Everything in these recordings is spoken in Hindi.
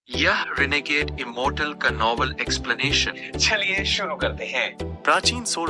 यह रिनेगेड इमोर्टल का नॉवल एक्सप्लेनेशन है। चलिए शुरू करते हैं। प्राचीन सोल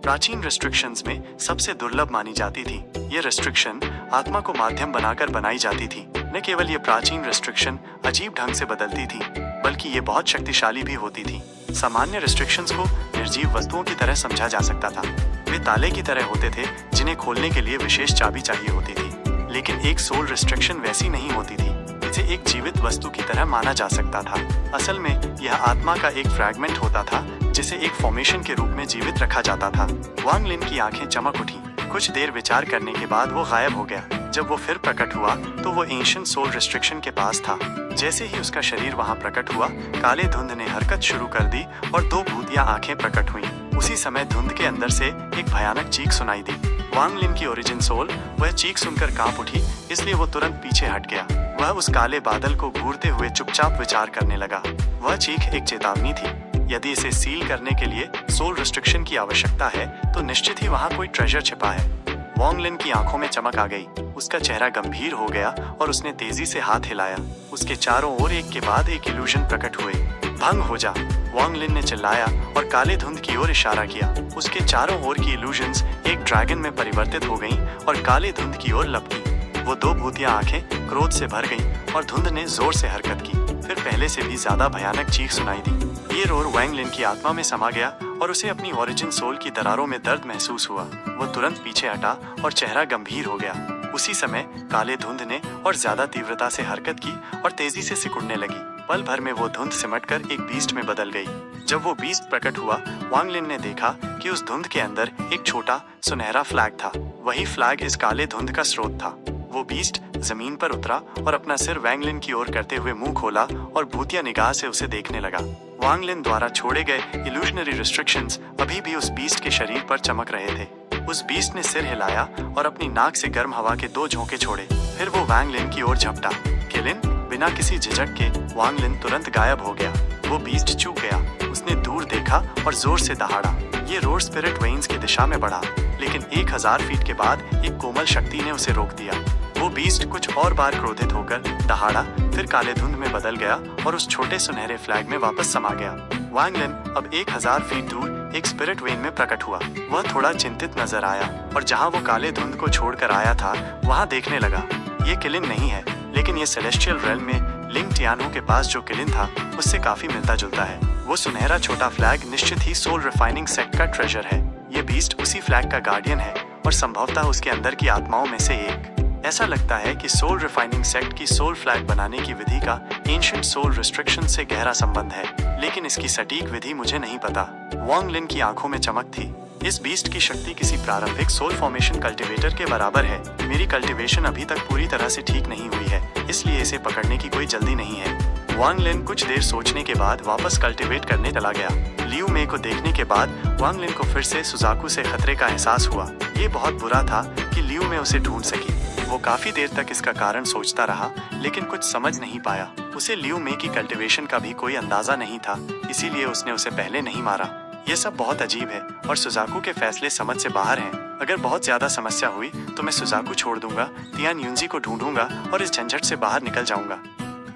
प्राचीन रिस्ट्रिक्शंस में सबसे दुर्लभ मानी जाती थी। ये रिस्ट्रिक्शन आत्मा को माध्यम बनाकर बनाई जाती थी। न केवल ये प्राचीन रिस्ट्रिक्शन अजीब ढंग से बदलती थी, बल्कि ये बहुत शक्तिशाली भी होती थी। सामान्य रिस्ट्रिक्शंस को निर्जीव वस्तुओं की तरह समझा जा सकता था। वे ताले की तरह होते थे जिन्हें खोलने के लिए विशेष चाबी चाहिए होती थी। लेकिन एक सोल रिस्ट्रिक्शन वैसी नहीं होती थी। इसे एक जीवित वस्तु की तरह माना जा सकता था। असल में यह आत्मा का एक फ्रैगमेंट होता था जिसे एक फॉर्मेशन के रूप में जीवित रखा जाता था। वांग लिन की आंखें चमक उठी। कुछ देर विचार करने के बाद वो गायब हो गया। जब वो फिर प्रकट हुआ तो वो एंशिएंट सोल रिस्ट्रिक्शन के पास था। जैसे ही उसका शरीर वहां प्रकट हुआ, काले धुंध ने हरकत शुरू कर दी और दो भूतिया आंखें प्रकट हुईं। उसी समय धुंध के अंदर से एक भयानक चीख सुनाई दी। वांग लिन की ओरिजिन सोल वह चीख सुनकर कांप उठी, इसलिए वो तुरंत पीछे हट गया। वह उस काले बादल को घूरते हुए चुपचाप विचार करने लगा। वह चीख एक चेतावनी थी। यदि इसे सील करने के लिए सोल रिस्ट्रिक्शन की आवश्यकता है तो निश्चित ही वहाँ कोई ट्रेजर छिपा है। वांग लिन की आंखों में चमक आ गई। उसका चेहरा गंभीर हो गया और उसने तेजी से हाथ हिलाया। उसके चारों ओर एक के बाद एक इल्यूजन प्रकट हुए। भंग हो जा, वांग लिन ने चिल्लाया और काले धुंध की ओर इशारा किया। उसके चारों ओर की इल्यूजन्स एक ड्रैगन में परिवर्तित हो गईं और काले धुंध की ओर लपकी। वो दो भूतिया आंखें क्रोध से भर गईं और धुंध ने जोर से हरकत की। फिर पहले से भी ज्यादा भयानक चीख सुनाई दी। ये रोर वांग लिन की आत्मा में समा गया और उसे अपनी ओरिजिन सोल की दरारों में दर्द महसूस हुआ। वो तुरंत पीछे हटा और चेहरा गंभीर हो गया। उसी समय काले धुंध ने और ज्यादा तीव्रता से हरकत की और तेजी से सिकुड़ने लगी। पल भर में वो धुंध सिमटकर एक बीस्ट में बदल गई। जब वो बीस्ट प्रकट हुआ, वांग लिन ने देखा कि उस धुंध के अंदर एक छोटा सुनहरा फ्लैग था। वही फ्लैग इस काले धुंध का स्रोत था। वो बीस्ट जमीन पर उतरा और अपना सिर वांग लिन की ओर करते हुए मुंह खोला और भूतिया निगाह से उसे देखने लगा। वांग लिन द्वारा छोड़े गए इल्यूजनरी रिस्ट्रिक्शंस अभी भी उस बीस्ट के शरीर पर चमक रहे थे। उस बीस्ट ने सिर हिलाया और अपनी नाक से गर्म हवा के दो झोंके छोड़े। फिर वो वांग लिन की ओर झपटा। किलिन, बिना किसी झिझक के वांग लिन तुरंत गायब हो गया। वो बीस्ट चूक गया। उसने दूर देखा और जोर से दहाड़ा। ये रोर स्पिरिट वेन्स की दिशा में बढ़ा, लेकिन 1000 फीट के बाद एक कोमल शक्ति ने उसे रोक दिया। वो बीस्ट कुछ और बार क्रोधित होकर दहाड़ा, फिर काले धुंध में बदल गया और उस छोटे सुनहरे फ्लैग में वापस समा गया। वांग लिन अब 1000 फीट दूर एक स्पिरिट वेन में प्रकट हुआ। वह थोड़ा चिंतित नजर आया और जहाँ वो काले धुंध को छोड़कर आया था वहाँ देखने लगा। ये किलिन नहीं है, लेकिन ये सेलेस्टियल रेल्म में लिंग टियानो के पास जो किलिन था उससे काफी मिलता जुलता है। वो सुनहरा छोटा फ्लैग निश्चित ही सोल रिफाइनिंग सेक्ट का ट्रेजर है। ये बीस्ट उसी फ्लैग का गार्डियन है और संभवतः उसके अंदर की आत्माओं में से एक। ऐसा लगता है कि सोल रिफाइनिंग सेक्ट की सोल फ्लैग बनाने की विधि का एंशिएंट सोल रिस्ट्रिक्शन से गहरा संबंध है, लेकिन इसकी सटीक विधि मुझे नहीं पता। वांग लिन की आंखों में चमक थी। इस बीस्ट की शक्ति किसी प्रारंभिक सोल फॉर्मेशन कल्टीवेटर के बराबर है। मेरी कल्टीवेशन अभी तक पूरी तरह से ठीक नहीं हुई है, इसलिए इसे पकड़ने की कोई जल्दी नहीं है। वांग लिन कुछ देर सोचने के बाद वापस कल्टीवेट करने चला गया। लियू मे को देखने के बाद वांग लिन को फिर से सुजाकू से खतरे का एहसास हुआ। ये बहुत बुरा था कि लियू मे उसे ढूंढ सकी। वो काफी देर तक इसका कारण सोचता रहा, लेकिन कुछ समझ नहीं पाया। उसे लियू मे की कल्टीवेशन का भी कोई अंदाजा नहीं था, इसीलिए उसने उसे पहले नहीं मारा। ये सब बहुत अजीब है और सुजाकू के फैसले समझ से बाहर हैं। अगर बहुत ज्यादा समस्या हुई तो मैं सुजाकू छोड़ दूंगा, तियान युंजी को ढूंढूंगा और इस झंझट से बाहर निकल जाऊंगा।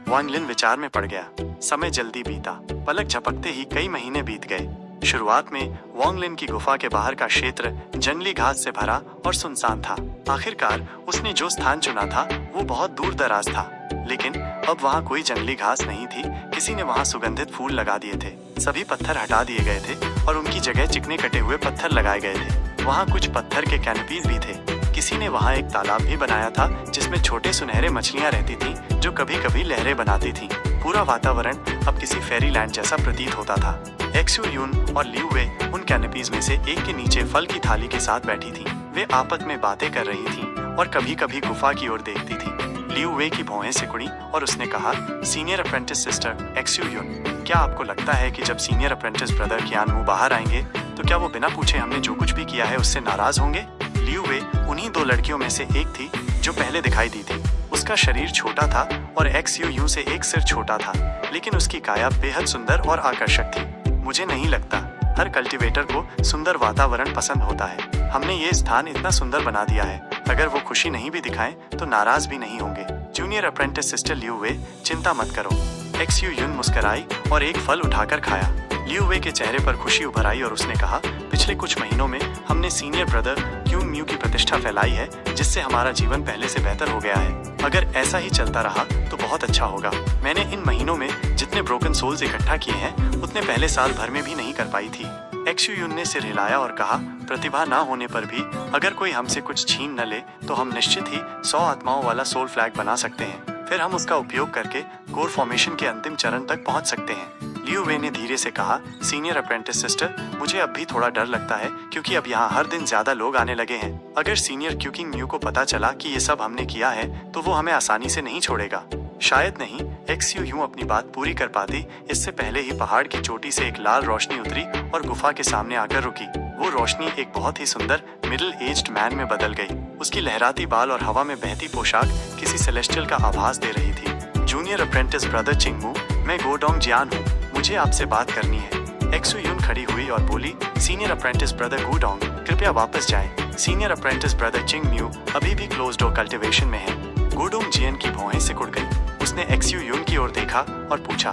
वांग लिन विचार में पड़ गया। समय जल्दी बीता। पलक झपकते ही कई महीने बीत गए। शुरुआत में वांग लिन की गुफा के बाहर का क्षेत्र जंगली घास से भरा और सुनसान था। आखिरकार उसने जो स्थान चुना था वो बहुत दूर दराज था, लेकिन अब वहाँ कोई जंगली घास नहीं थी। किसी ने वहाँ सुगंधित फूल लगा दिए थे। सभी पत्थर हटा दिए गए थे और उनकी जगह चिकने कटे हुए पत्थर लगाए गए थे। वहाँ कुछ पत्थर के कैनपीज भी थे। किसी ने वहाँ एक तालाब भी बनाया था जिसमें छोटे सुनहरे मछलियाँ रहती थीं, जो कभी कभी लहरें बनाती थीं। पूरा वातावरण अब किसी फेरी लैंड जैसा प्रतीत होता था। एक्सू यून और लियू वे उन कैनपीज में से एक के नीचे फल की थाली के साथ बैठी थीं। वे आपस में बातें कर रही थीं और कभी कभी गुफा की ओर देखती थीं। लियू वे की भौहें सिकुड़ी और उसने कहा, सीनियर अप्रेंटिस सिस्टर एक्सू यून, क्या आपको लगता है कि जब सीनियर अप्रेंटिस ब्रदर कियानवू बाहर आएंगे तो क्या वो बिना पूछे हमने जो कुछ भी किया है उससे नाराज होंगे? लियू वे उन्हीं दो लड़कियों में से एक थी जो पहले दिखाई दी थी। उसका शरीर छोटा था और एक्सयू से एक सिर छोटा था, लेकिन उसकी काया बेहद सुंदर और आकर्षक थी। मुझे नहीं लगता हर कल्टीवेटर को सुंदर वातावरण पसंद होता है। हमने ये स्थान इतना सुंदर बना दिया है, अगर वो खुशी नहीं भी दिखाएं तो नाराज भी नहीं होंगे। जूनियर अप्रेंटिस सिस्टर लियू वे, चिंता मत करो। एक्सयू युन मुस्कुराई और एक फल उठाकर खाया। लियू वे के चेहरे पर खुशी उभर आई और उसने कहा, पिछले कुछ महीनों में हमने सीनियर ब्रदर क्यूंग म्यू की प्रतिष्ठा फैलाई है, जिससे हमारा जीवन पहले से बेहतर हो गया है। अगर ऐसा ही चलता रहा तो बहुत अच्छा होगा। मैंने इन महीनों में जितने ब्रोकन सोल्स इकट्ठा किए हैं उतने पहले साल भर में भी नहीं कर पाई थी। एक्सयू युन ने सिर हिलाया और कहा, प्रतिभा ना होने पर भी अगर कोई हमसे कुछ छीन न ले तो हम निश्चित ही 100 आत्माओं वाला सोल फ्लैग बना सकते हैं। फिर हम उसका उपयोग करके कोर फॉर्मेशन के अंतिम चरण तक पहुंच सकते हैं। लियू वे ने धीरे से कहा, सीनियर अप्रेंटिस सिस्टर, मुझे अब भी थोड़ा डर लगता है क्योंकि अब यहाँ हर दिन ज्यादा लोग आने लगे हैं। अगर सीनियर क्यूकिंग म्यू को पता चला कि ये सब हमने किया है तो वो हमें आसानी से नहीं छोड़ेगा। शायद नहीं। एक्सयू यूं अपनी बात पूरी कर पाती इससे पहले ही पहाड़ की चोटी से एक लाल रोशनी उतरी और गुफा के सामने आकर रुकी। वो रोशनी एक बहुत ही सुंदर मिडिल एज्ड मैन में बदल गई। उसकी लहराती बाल और हवा में बहती पोशाक किसी सेलेस्टियल का आभास दे रही थी। जूनियर अप्रेंटिस ब्रदर चिंगमू, मैं गोडोंग जियान हूँ, मुझे आपसे बात करनी है। एक्सयू यून खड़ी हुई और बोली, सीनियर अप्रेंटिस ब्रदर गुडोंग, कृपया वापस जाएं। सीनियर अप्रेंटिस ब्रदर चिंग म्यू अभी भी क्लोज डोर कल्टीवेशन में है। गुडोंग जियन की भौहें सिकुड़ गई। उसने एक्सयू यून की ओर देखा और पूछा,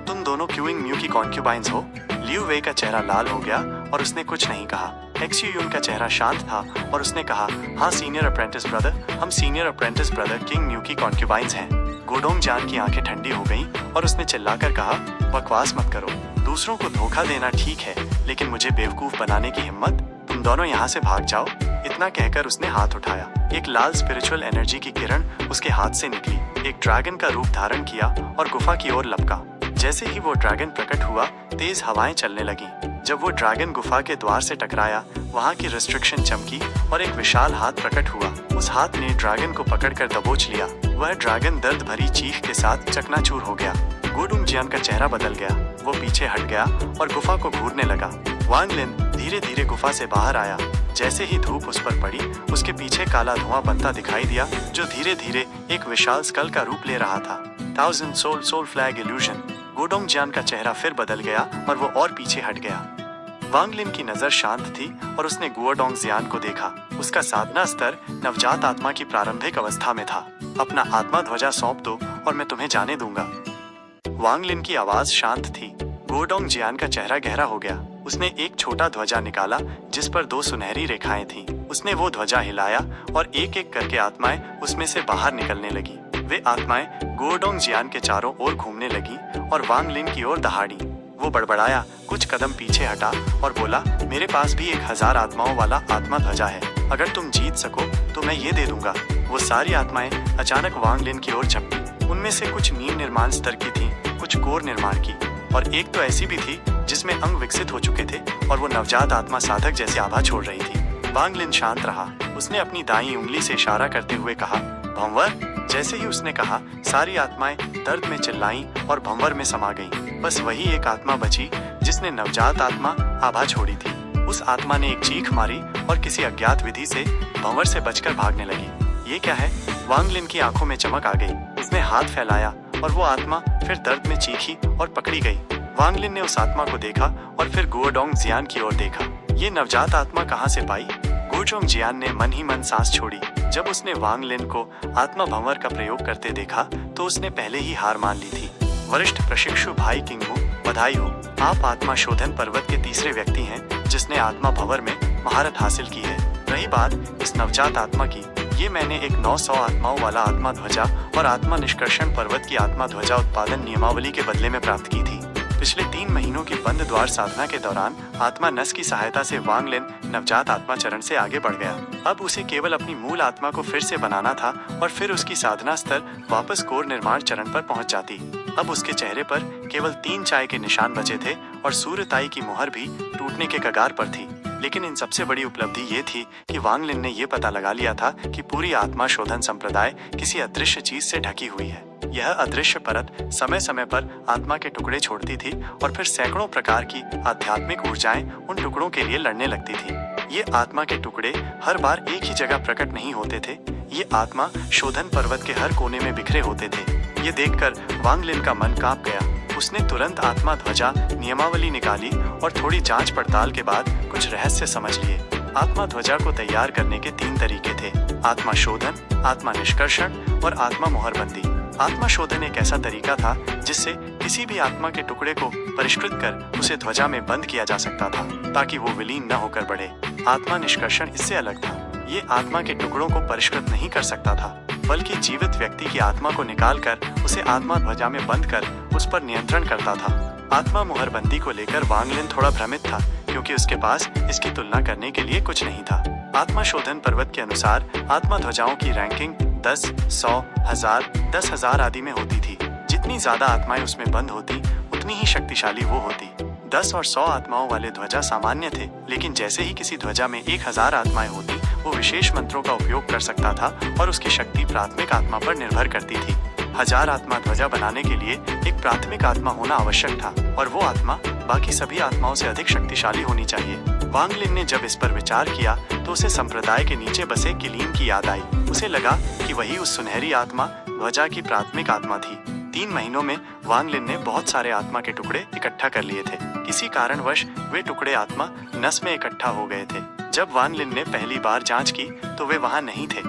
तुम दोनों क्यूइंग म्यू की कॉन्क्यूबाइंस हो? लियू वे का चेहरा लाल हो गया और उसने कुछ नहीं कहा। एक्सयू यून का चेहरा शांत था और उसने कहा, हाँ सीनियर अप्रेंटिस ब्रदर, हम senior apprentice brother king mu की कॉन्क्यूबाइंस हैं। गुडोंग जान की आंखें ठंडी हो गईं और उसने चिल्लाकर कहा, बकवास मत करो। दूसरों को धोखा देना ठीक है, लेकिन मुझे बेवकूफ बनाने की हिम्मत? तुम दोनों यहाँ से भाग जाओ। इतना कहकर उसने हाथ उठाया। एक लाल स्पिरिचुअल एनर्जी की किरण उसके हाथ से निकली, एक ड्रैगन का रूप धारण किया और गुफा की ओर लपका। जैसे ही वो ड्रैगन प्रकट हुआ, तेज हवाएं चलने लगी। जब वो ड्रैगन गुफा के द्वार से टकराया, वहाँ की रिस्ट्रिक्शन चमकी और एक विशाल हाथ प्रकट हुआ। उस हाथ ने ड्रैगन को पकड़कर दबोच लिया। वह ड्रैगन दर्द भरी चीख के साथ चकनाचूर हो गया। गुडोंग जियान का चेहरा बदल गया। वो पीछे हट गया और गुफा को घूरने लगा। वांग लिन धीरे धीरे गुफा से बाहर आया। जैसे ही धूप उस पर पड़ी, उसके पीछे काला धुआं बनता दिखाई दिया, जो धीरे धीरे एक विशाल स्कल का रूप ले रहा था। 1000 सोल फ्लैग इल्यूजन। गुडोंग जियान का चेहरा फिर बदल गया और वो और पीछे हट गया। वांग लिन की नजर शांत थी और उसने गुओडोंग जियान को देखा। उसका साधना स्तर नवजात आत्मा की प्रारंभिक अवस्था में था। अपना आत्मा ध्वजा सौंप दो और मैं तुम्हें जाने दूंगा। वांग लिन की आवाज शांत थी। गुओडोंग जियान का चेहरा गहरा हो गया। उसने एक छोटा ध्वजा निकाला जिस पर 2 सुनहरी रेखाएं थीं। उसने वो ध्वजा हिलाया और एक एक करके आत्माएं उसमें से बाहर निकलने लगी। वे आत्माएं गुओडोंग जियान के चारों ओर घूमने लगी और वांग लिन की ओर दहाड़ी। वो बड़बड़ाया, कुछ कदम पीछे हटा और बोला, मेरे पास भी 1000 आत्माओं वाला आत्मा ध्वजा है। अगर तुम जीत सको तो मैं ये दे दूंगा। वो सारी आत्माएं अचानक वांग लिन की ओर झपटी। उनमें से कुछ नीम निर्माण स्तर की थी, कुछ कोर निर्माण की, और एक तो ऐसी भी थी जिसमें अंग विकसित हो चुके थे और वो नवजात आत्मा साधक जैसे आभा छोड़ रही थी। वांग लिन शांत रहा। उसने अपनी दाईं उंगली से इशारा करते हुए कहा, भंवर। जैसे ही उसने कहा, सारी आत्माएं दर्द में चिल्लाईं और भंवर में समा गईं। बस वही एक आत्मा बची जिसने नवजात आत्मा आभा छोड़ी थी। उस आत्मा ने एक चीख मारी और किसी अज्ञात विधि से भंवर से बचकर भागने लगी। ये क्या है? वांग लिन की आंखों में चमक आ गई। उसने हाथ फैलाया और वो आत्मा फिर दर्द में चीखी और पकड़ी गई। वांग लिन ने उस आत्मा को देखा और फिर गुओडोंग जियान की ओर देखा। ये नवजात आत्मा कहाँ से पाई? गुओडोंग जियान ने मन ही मन सांस छोड़ी। जब उसने वांग लिन को आत्मा भंवर का प्रयोग करते देखा तो उसने पहले ही हार मान ली थी। वरिष्ठ प्रशिक्षु भाई किंगमू, बधाई हो। आप आत्मा शोधन पर्वत के तीसरे व्यक्ति हैं जिसने आत्मा भंवर में महारत हासिल की है। रही बात इस नवजात आत्मा की, ये मैंने एक 900 आत्माओं वाला आत्मा ध्वजा और आत्मा निष्कर्षण पर्वत की आत्मा ध्वजा उत्पादन नियमावली के बदले में प्राप्त की थी। पिछले 3 महीनों की बंद द्वार साधना के दौरान आत्मा नस की सहायता से वांग लिन नवजात आत्मा चरण से आगे बढ़ गया। अब उसे केवल अपनी मूल आत्मा को फिर से बनाना था और फिर उसकी साधना स्तर वापस कोर निर्माण चरण पर पहुंच जाती। अब उसके चेहरे पर केवल 3 चाय के निशान बचे थे और सूर्यताई की मुहर भी टूटने के कगार पर थी। लेकिन इन सबसे बड़ी उपलब्धि ये थी कि वांग लिन ने ये पता लगा लिया था कि पूरी आत्मा शोधन संप्रदाय किसी अदृश्य चीज से ढकी हुई है। यह अदृश्य परत समय समय पर आत्मा के टुकड़े छोड़ती थी और फिर सैकड़ों प्रकार की आध्यात्मिक ऊर्जाएं उन टुकड़ों के लिए लड़ने लगती थी। ये आत्मा के टुकड़े हर बार एक ही जगह प्रकट नहीं होते थे। ये आत्मा शोधन पर्वत के हर कोने में बिखरे होते थे। ये देखकर वांग लिन का मन कांप गया। उसने तुरंत आत्मा ध्वजा नियमावली निकाली और थोड़ी जांच पड़ताल के बाद कुछ रहस्य समझ लिए। आत्मा ध्वजा को तैयार करने के 3 तरीके थे: आत्मा शोधन, आत्मा निष्कर्षण और आत्मा मुहरबंदी। आत्मा शोधन एक ऐसा तरीका था जिससे किसी भी आत्मा के टुकड़े को परिष्कृत कर उसे ध्वजा में बंद किया जा सकता था ताकि वो विलीन न होकर बढ़े। आत्मा निष्कर्षण इससे अलग था। ये आत्मा के टुकड़ों को परिष्कृत नहीं कर सकता था, बल्कि जीवित व्यक्ति की आत्मा को निकालकर उसे आत्मा ध्वजा में बंद कर उस पर नियंत्रण करता था। आत्मा मुहरबंदी को लेकर वांग लिन थोड़ा भ्रमित था, क्योंकि उसके पास इसकी तुलना करने के लिए कुछ नहीं था। आत्मा शोधन पर्वत के अनुसार आत्मा ध्वजाओं की रैंकिंग 10, 100, 1000, 10,000 आदि में होती थी। जितनी ज्यादा आत्माएं उसमें बंद होती, उतनी ही शक्तिशाली वो होती। 10 और 100 आत्माओं वाले ध्वजा सामान्य थे, लेकिन जैसे ही किसी ध्वजा में 1000 आत्माएं होती, वो विशेष मंत्रों का उपयोग कर सकता था और उसकी शक्ति प्राथमिक आत्मा पर निर्भर करती थी। 1000 आत्मा ध्वजा बनाने के लिए एक प्राथमिक आत्मा होना आवश्यक था, और वो आत्मा बाकी सभी आत्माओं से अधिक शक्तिशाली होनी चाहिए। वांग लिन ने जब इस पर विचार किया तो उसे संप्रदाय के नीचे बसे किलीन की याद आई। उसे लगा कि वही उस सुनहरी आत्मा ध्वजा की प्राथमिक आत्मा थी। 3 महीनों में वांग लिन ने बहुत सारे आत्मा के टुकड़े इकट्ठा कर लिए थे। किसी कारणवश वे टुकड़े आत्मा नस में इकट्ठा हो गए थे। जब वांग लिन ने पहली बार जांच की तो वे वहां नहीं थे।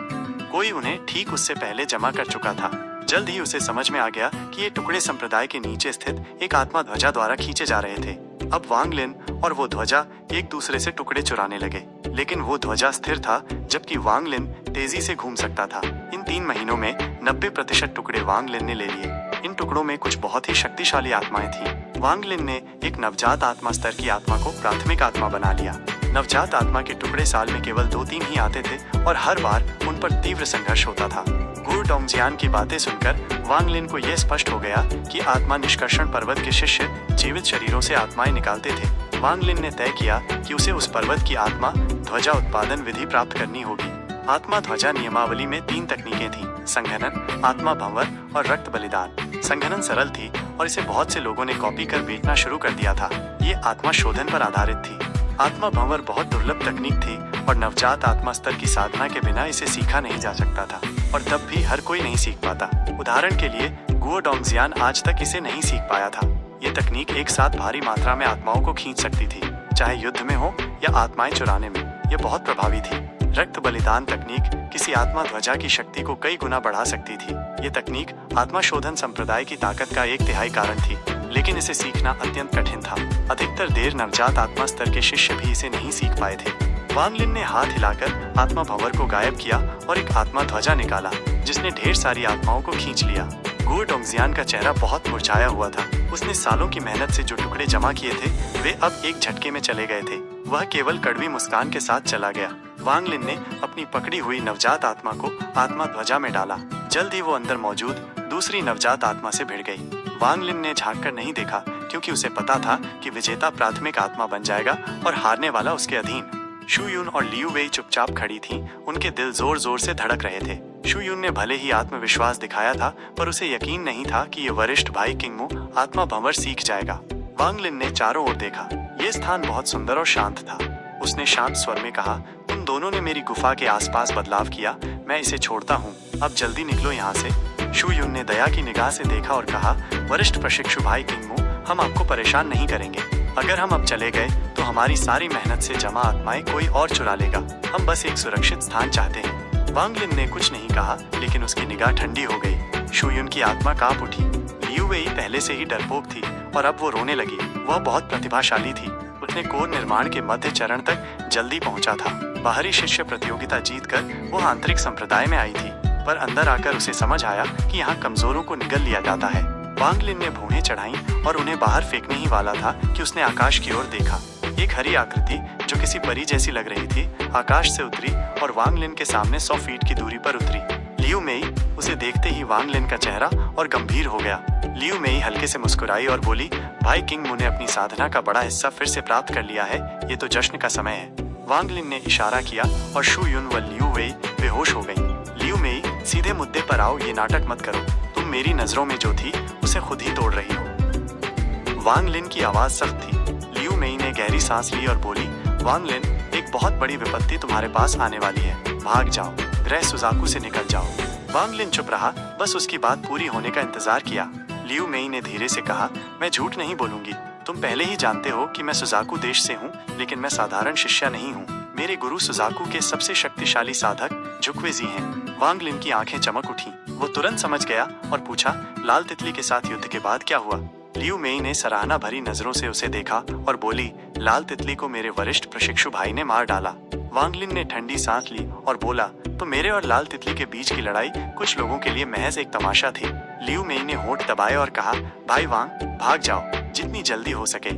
कोई उन्हें ठीक उससे पहले जमा कर चुका था। जल्द ही उसे समझ में आ गया कि ये टुकड़े संप्रदाय के नीचे स्थित एक आत्मा ध्वजा द्वारा खींचे जा रहे थे। अब वांग लिन और वो ध्वजा एक दूसरे से टुकड़े चुराने लगे, लेकिन वो ध्वजा स्थिर था, जबकि वांग लिन तेजी से घूम सकता था। इन 3 महीनों में 90% टुकड़े वांग लिन ने ले लिए। इन टुकड़ों में कुछ बहुत ही शक्तिशाली आत्माएं थीं। वांग लिन ने एक नवजात आत्मा स्तर की आत्मा को प्राथमिक आत्मा बना लिया। नवजात आत्मा के टुकड़े साल में केवल 2-3 ही आते थे और हर बार उन पर तीव्र संघर्ष होता था। गुरु डोंगजियान की बातें सुनकर वांग लिन को यह स्पष्ट हो गया कि आत्मा निष्कर्षण पर्वत के शिष्य जीवित शरीरों से आत्माएं निकालते थे। वांग लिन ने तय किया कि उसे उस पर्वत की आत्मा ध्वजा उत्पादन विधि प्राप्त करनी होगी। आत्मा ध्वजा नियमावली में 3 तकनीकें थीं: संघनन, आत्मा भंवर और रक्त बलिदान। संघनन सरल थी और इसे बहुत से लोगों ने कॉपी कर बेचना शुरू कर दिया था। ये आत्मा शोधन पर आधारित थी। आत्मा भंवर बहुत दुर्लभ तकनीक थी और नवजात आत्मा स्तर की साधना के बिना इसे सीखा नहीं जा सकता था, और तब भी हर कोई नहीं सीख पाता। उदाहरण के लिए गुओ डोंगजियान आज तक इसे नहीं सीख पाया था। ये तकनीक एक साथ भारी मात्रा में आत्माओं को खींच सकती थी, चाहे युद्ध में हो या आत्माएं चुराने में। ये बहुत प्रभावी थी। रक्त बलिदान तकनीक किसी आत्मा ध्वजा की शक्ति को कई गुना बढ़ा सकती थी। ये तकनीक आत्मा शोधन संप्रदाय की ताकत का 1/3 कारण थी, लेकिन इसे सीखना अत्यंत कठिन था। अधिकतर देर नवजात आत्मा स्तर के शिष्य भी इसे नहीं सीख पाए थे। वांग लिन ने हाथ हिलाकर आत्मा भंवर को गायब किया और एक आत्मा ध्वजा निकाला, जिसने ढेर सारी आत्माओं को खींच लिया। गुओ डोंगजियान का चेहरा बहुत मुरझाया हुआ था। उसने सालों की मेहनत से जो टुकड़े जमा किए थे, वे अब एक झटके में चले गए थे। वह केवल कड़वी मुस्कान के साथ चला गया। वांग लिन ने अपनी पकड़ी हुई नवजात आत्मा को आत्मा ध्वजा में डाला। जल्द ही वो अंदर मौजूद दूसरी नवजात आत्मा से भिड़ गई। वांग लिन ने झांक कर नहीं देखा, क्योंकि उसे पता था कि विजेता प्राथमिक आत्मा बन जाएगा और हारने वाला उसके अधीन। शू युन और लियू वेई चुपचाप खड़ी थीं। उनके दिल जोर जोर से धड़क रहे थे। शू युन ने भले ही आत्मविश्वास दिखाया था, पर उसे यकीन नहीं था कि ये वरिष्ठ भाई किंगमू आत्मा भंवर सीख जाएगा। वांग लिन ने चारों ओर देखा। ये स्थान बहुत सुंदर और शांत था। उसने शांत स्वर में कहा, तुम दोनों ने मेरी गुफा के आसपास बदलाव किया, मैं इसे छोड़ता हूँ। अब जल्दी निकलो यहाँ से। शू युन ने दया की निगाह से देखा और कहा, वरिष्ठ प्रशिक्षु भाई किंगमू, हम आपको परेशान नहीं करेंगे। अगर हम अब चले गए तो हमारी सारी मेहनत से जमा आत्माएं कोई और चुरा लेगा। हम बस एक सुरक्षित स्थान चाहते हैं। वांग लिन ने कुछ नहीं कहा, लेकिन उसकी निगाह ठंडी हो गई। शू युन की आत्मा कांप उठी। लियू वेई पहले से ही डरपोक थी और अब वो रोने लगी। वह बहुत प्रतिभाशाली थी। उसने कोर निर्माण के मध्य चरण तक जल्दी पहुंचा था। बाहरी शिष्य प्रतियोगिता जीतकर वो आंतरिक संप्रदाय में आई थी, पर अंदर आकर उसे समझ आया कि यहाँ कमजोरों को निगल लिया जाता है। वांग लिन ने भूहें चढ़ाई और उन्हें बाहर फेंकने ही वाला था कि उसने आकाश की ओर देखा। एक हरी आकृति जो किसी परी जैसी लग रही थी आकाश से उतरी और वांग लिन के सामने 100 फीट की दूरी पर उतरी। लियू मेई उसे देखते ही वांग लिन का चेहरा और गंभीर हो गया। लियू मेई हल्के से मुस्कुराई और बोली, भाई किंगमू ने अपनी साधना का बड़ा हिस्सा फिर से प्राप्त कर लिया है। ये तो जश्न का समय है। वांग लिन ने इशारा किया और शू युन व लियू वेई बेहोश हो गई। लियू मेई, सीधे मुद्दे पर आओ, ये नाटक मत करो। तुम मेरी नजरों में जो थी उसे खुद ही तोड़ रही हो। वांग लिन की आवाज सख्त थी। लियू मेई ने गहरी सांस ली और बोली, वांग लिन, एक बहुत बड़ी विपत्ति तुम्हारे पास आने वाली है। भाग जाओ, ग्रह सुजाकू से निकल जाओ। वांग लिन चुप रहा, बस उसकी बात पूरी होने का इंतजार किया। लियू मेई ने धीरे से कहा, मैं झूठ नहीं बोलूंगी। तुम पहले ही जानते हो कि मैं सुजाकू देश से हूँ, लेकिन मैं साधारण शिष्या नहीं हूँ। मेरे गुरु सुजाकू के सबसे शक्तिशाली साधक जुक्वेजी हैं। वांग लिन की आंखें चमक उठी। वो तुरंत समझ गया और पूछा, लाल तितली के साथ युद्ध के बाद क्या हुआ? लियू मेई ने सराहना भरी नजरों से उसे देखा और बोली, लाल तितली को मेरे वरिष्ठ प्रशिक्षु भाई ने मार डाला। वांग लिन ने ठंडी सांस ली और बोला, तो मेरे और लाल तितली के बीच की लड़ाई कुछ लोगों के लिए महज एक तमाशा थी। लियू मेई ने होंठ दबाए और कहा, भाई वांग, भाग जाओ जितनी जल्दी हो सके।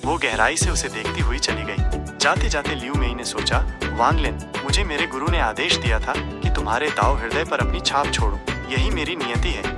वो गहराई से उसे देखती हुई चली गई। जाते जाते लियू मेई ने सोचा, वांग लिन, मुझे मेरे गुरु ने आदेश दिया था कि तुम्हारे दाव हृदय पर अपनी छाप छोड़ूं। यही मेरी नियति है।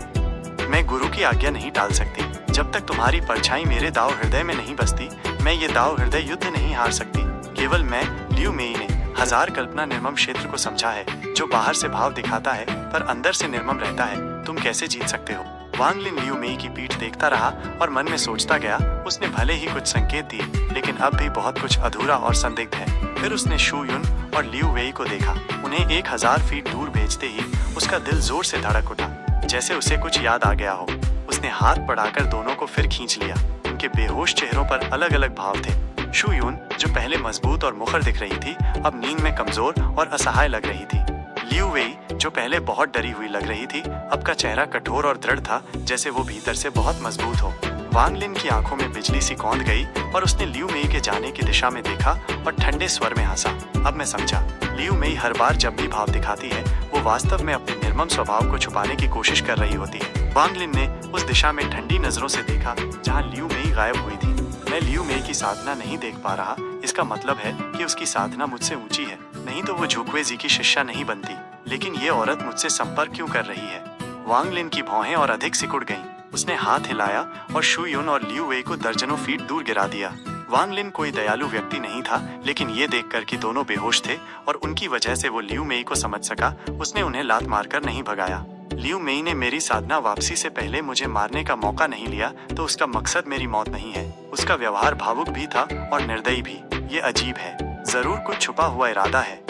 मैं गुरु की आज्ञा नहीं टाल सकती। जब तक तुम्हारी परछाई मेरे दाव हृदय में नहीं बसती, मैं ये दाव हृदय युद्ध नहीं हार सकती। केवल मैं, लियू मेई ने हजार कल्पना निर्मम क्षेत्र को समझा है, जो बाहर से भाव दिखाता है पर अंदर से निर्मम रहता है। तुम कैसे जीत सकते हो? वांग लिन लियू मेई की पीठ देखता रहा और मन में सोचता गया, उसने भले ही कुछ संकेत दिए, लेकिन अब भी बहुत कुछ अधूरा और संदिग्ध है। फिर उसने शू युन और लियू वेई को देखा। उन्हें 1000 फीट दूर भेजते ही उसका दिल जोर से धड़क उठा, जैसे उसे कुछ याद आ गया हो। उसने हाथ बढ़ाकर दोनों को फिर खींच लिया। उनके बेहोश चेहरों पर अलग अलग भाव थे। शू युन, जो पहले मजबूत और मुखर दिख रही थी, अब नींद में कमजोर और असहाय लग रही थी। लियू वेई, जो पहले बहुत डरी हुई लग रही थी, अब का चेहरा कठोर और दृढ़ था, जैसे वो भीतर से बहुत मजबूत हो। वांग लिन की आंखों में बिजली सी कौंध गई और उसने लियू मेई के जाने की दिशा में देखा और ठंडे स्वर में हंसा। अब मैं समझा, लियू मेई हर बार जब भी भाव दिखाती है, वो वास्तव में अपने निर्मम स्वभाव को छुपाने की कोशिश कर रही होती है। वांग लिन ने उस दिशा में ठंडी नजरों से देखा जहाँ लियू मेई गायब हुई थी। मैं लियू मेई की साधना नहीं देख पा रहा, इसका मतलब है कि उसकी साधना मुझसे ऊंची है, नहीं तो वो झुकवे जी की शिष्या नहीं बनती। लेकिन ये औरत मुझसे संपर्क क्यों कर रही है? वांग लिन की भौहें और अधिक सिकुड़ गईं। उसने हाथ हिलाया और शू युन और लियू वेई को दर्जनों फीट दूर गिरा दिया। वांग लिन कोई दयालु व्यक्ति नहीं था, लेकिन ये देखकर कि दोनों बेहोश थे और उनकी वजह से वो लियू मेई को समझ सका, उसने उन्हें लात मारकर नहीं भगाया। लियू मेई ने मेरी साधना वापसी से पहले मुझे मारने का मौका नहीं लिया, तो उसका मकसद मेरी मौत नहीं है। उसका व्यवहार भावुक भी था और निर्दयी भी। ये अजीब है, जरूर कुछ छुपा हुआ इरादा है।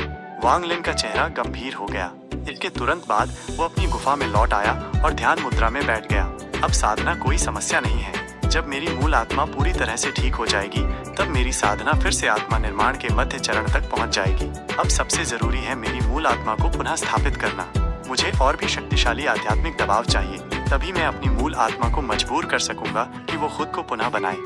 वांग लिन का चेहरा गंभीर हो गया। इसके तुरंत बाद वो अपनी गुफा में लौट आया और ध्यान मुद्रा में बैठ गया। अब साधना कोई समस्या नहीं है। जब मेरी मूल आत्मा पूरी तरह से ठीक हो जाएगी, तब मेरी साधना फिर से आत्मा निर्माण के मध्य चरण तक पहुंच जाएगी। अब सबसे जरूरी है मेरी मूल आत्मा को पुनः स्थापित करना। मुझे और भी शक्तिशाली आध्यात्मिक दबाव चाहिए, तभी मैं अपनी मूल आत्मा को मजबूर कर सकूंगा कि वो खुद को पुनः बनाए।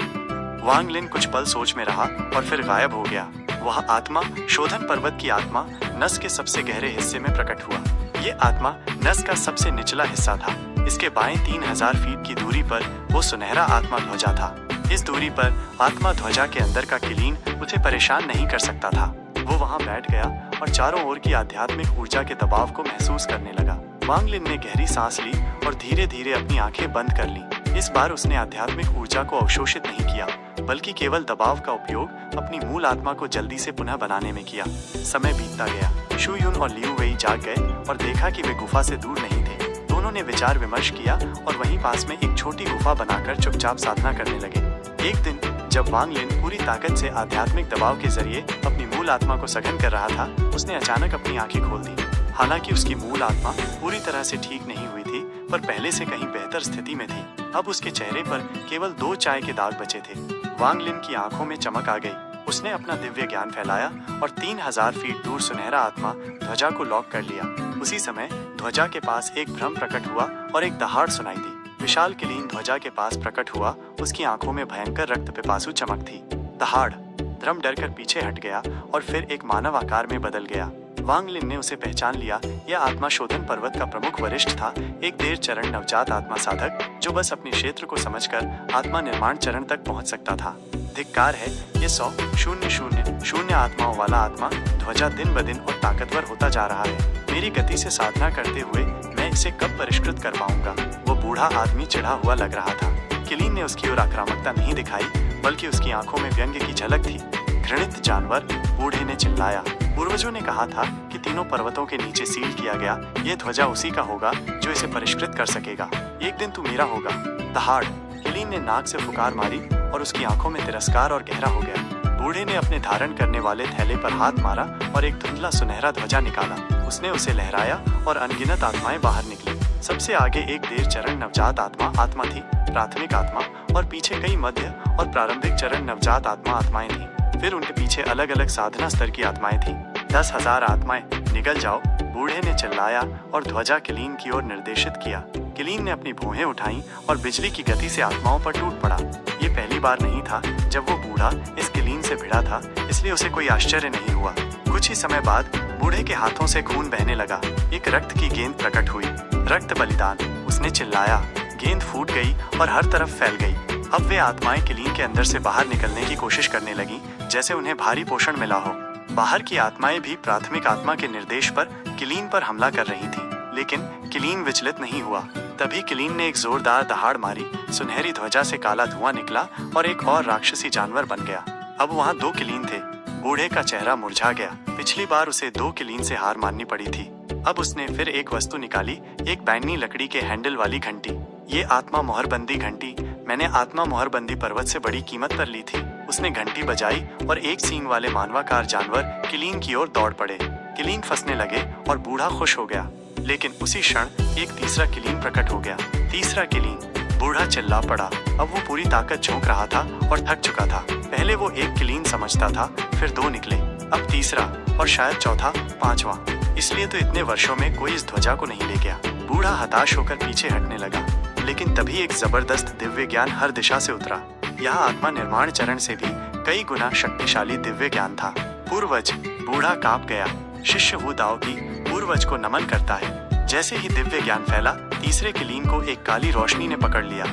वांग लिन कुछ पल सोच में रहा और फिर गायब हो गया। वह आत्मा, शोधन पर्वत की आत्मा, नस के सबसे गहरे हिस्से में प्रकट हुआ। ये आत्मा नस का सबसे निचला हिस्सा था। इसके बाएं 3000 फीट की दूरी पर वो सुनहरा आत्मा ध्वजा था। इस दूरी पर आत्मा ध्वजा के अंदर का किलीन उसे परेशान नहीं कर सकता था। वो वहां बैठ गया और चारों ओर की आध्यात्मिक ऊर्जा के दबाव को महसूस करने लगा। वांग लिन ने गहरी सांस ली और धीरे धीरे अपनी आंखें बंद कर ली। इस बार उसने आध्यात्मिक ऊर्जा को अवशोषित नहीं किया, बल्कि केवल दबाव का उपयोग अपनी मूल आत्मा को जल्दी से पुनः बनाने में किया। समय बीतता गया। शू युन और लियू वेई जाग गए और देखा कि वे गुफा से दूर नहीं थे। दोनों ने विचार विमर्श किया और वहीं पास में एक छोटी गुफा बनाकर चुपचाप साधना करने लगे। एक दिन जब वांग लिन पूरी ताकत से आध्यात्मिक दबाव के जरिए अपनी मूल आत्मा को सघन कर रहा था, उसने अचानक अपनी आंखें खोल दी। हालांकि उसकी मूल आत्मा पूरी तरह से ठीक नहीं हुई थी, पर पहले से कहीं बेहतर स्थिति में थी। अब उसके चेहरे पर केवल 2 चाय के दाग बचे थे। वांग लिन की आंखों में चमक आ गई। उसने अपना दिव्य ज्ञान फैलाया और 3000 फीट दूर सुनहरा आत्मा ध्वजा को लॉक कर लिया। उसी समय ध्वजा के पास एक भ्रम प्रकट हुआ और एक दहाड़ सुनाई दी। विशाल किलीन ध्वजा के पास प्रकट हुआ। उसकी आंखों में भयंकर रक्त पिपासु चमक थी। दहाड़, ध्रम डरकर पीछे हट गया और फिर एक मानव आकार में बदल गया। वांग लिन ने उसे पहचान लिया। यह आत्मा शोधन पर्वत का प्रमुख वरिष्ठ था, एक देर चरण नवजात आत्मा साधक, जो बस अपने क्षेत्र को समझकर आत्मा निर्माण चरण तक पहुंच सकता था। धिक्कार है, ये 100,000 आत्माओं वाला आत्मा ध्वजा दिन ब दिन और ताकतवर होता जा रहा है। मेरी गति से साधना करते हुए मैं इसे कब परिष्कृत कर पाऊंगा? वो बूढ़ा आदमी चिढ़ा हुआ लग रहा था। किलीन ने उसकी ओर आक्रामकता नहीं दिखाई, बल्कि उसकी आंखों में व्यंग्य की झलक थी। घृणित जानवर, बूढ़े ने चिल्लाया। पूर्वजों ने कहा था कि तीनों पर्वतों के नीचे सील किया गया ये ध्वजा उसी का होगा जो इसे परिष्कृत कर सकेगा। एक दिन तू मेरा होगा। दहाड़, किलीन ने नाक से फुकार मारी और उसकी आंखों में तिरस्कार और गहरा हो गया। बूढ़े ने अपने धारण करने वाले थैले पर हाथ मारा और एक धुंधला सुनहरा ध्वजा निकाला। उसने उसे लहराया और अनगिनत आत्माएं बाहर निकली। सबसे आगे एक देर चरण नवजात आत्मा थी, प्राथमिक आत्मा, और पीछे कई मध्य और प्रारंभिक चरण नवजात आत्माएं थी। फिर उनके पीछे अलग अलग साधना स्तर की आत्माएं थी। 10,000 आत्माएं, निकल जाओ, बूढ़े ने चिल्लाया और ध्वजा किलीन की ओर निर्देशित किया। किलीन ने अपनी भौहें उठाई और बिजली की गति से आत्माओं पर टूट पड़ा। ये पहली बार नहीं था जब वो बूढ़ा इस किलीन से भिड़ा था, इसलिए उसे कोई आश्चर्य नहीं हुआ। कुछ ही समय बाद बूढ़े के हाथों से खून बहने लगा। एक रक्त की गेंद प्रकट हुई। रक्त बलिदान, उसने चिल्लाया। गेंद फूट गई और हर तरफ फैल गई। अब वे आत्माएं किलीन के अंदर से बाहर निकलने की कोशिश करने लगीं, जैसे उन्हें भारी पोषण मिला हो। बाहर की आत्माएं भी प्राथमिक आत्मा के निर्देश पर किलीन पर हमला कर रही थीं, लेकिन किलीन विचलित नहीं हुआ। तभी किलीन ने एक जोरदार दहाड़ मारी। सुनहरी ध्वजा से काला धुआं निकला और एक और राक्षसी जानवर बन गया। अब वहाँ 2 किलीन थे। बूढ़े का चेहरा मुरझा गया। पिछली बार उसे 2 किलीन से हार माननी पड़ी थी। अब उसने फिर एक वस्तु निकाली, एक बैंगनी लकड़ी के हैंडल वाली घंटी। ये आत्मा मोहरबंदी घंटी मैंने आत्मा मोहरबंदी पर्वत से बड़ी कीमत पर ली थी। उसने घंटी बजाई और एक सींग वाले मानवाकार जानवर किलीन की ओर दौड़ पड़े। किलीन फंसने लगे और बूढ़ा खुश हो गया। लेकिन उसी क्षण एक तीसरा किलीन प्रकट हो गया। तीसरा किलीन। बूढ़ा चिल्ला पड़ा। अब वो पूरी ताकत झोंक रहा था और थक चुका था। पहले वो एक किलीन समझता था, फिर 2 निकले, अब तीसरा और शायद चौथा, 5वां। इसलिए तो इतने वर्षों में कोई इस ध्वजा को नहीं ले गया। बूढ़ा हताश होकर पीछे हटने लगा। लेकिन तभी एक जबरदस्त दिव्य ज्ञान हर दिशा से उतरा। यह आत्मा निर्माण चरण से भी कई गुना शक्तिशाली दिव्य ज्ञान था। पूर्वज। बूढ़ा कांप गया। शिष्य हु दाओ की पूर्वज को नमन करता है। जैसे ही दिव्य ज्ञान फैला, तीसरे किलीन को एक काली रोशनी ने पकड़ लिया।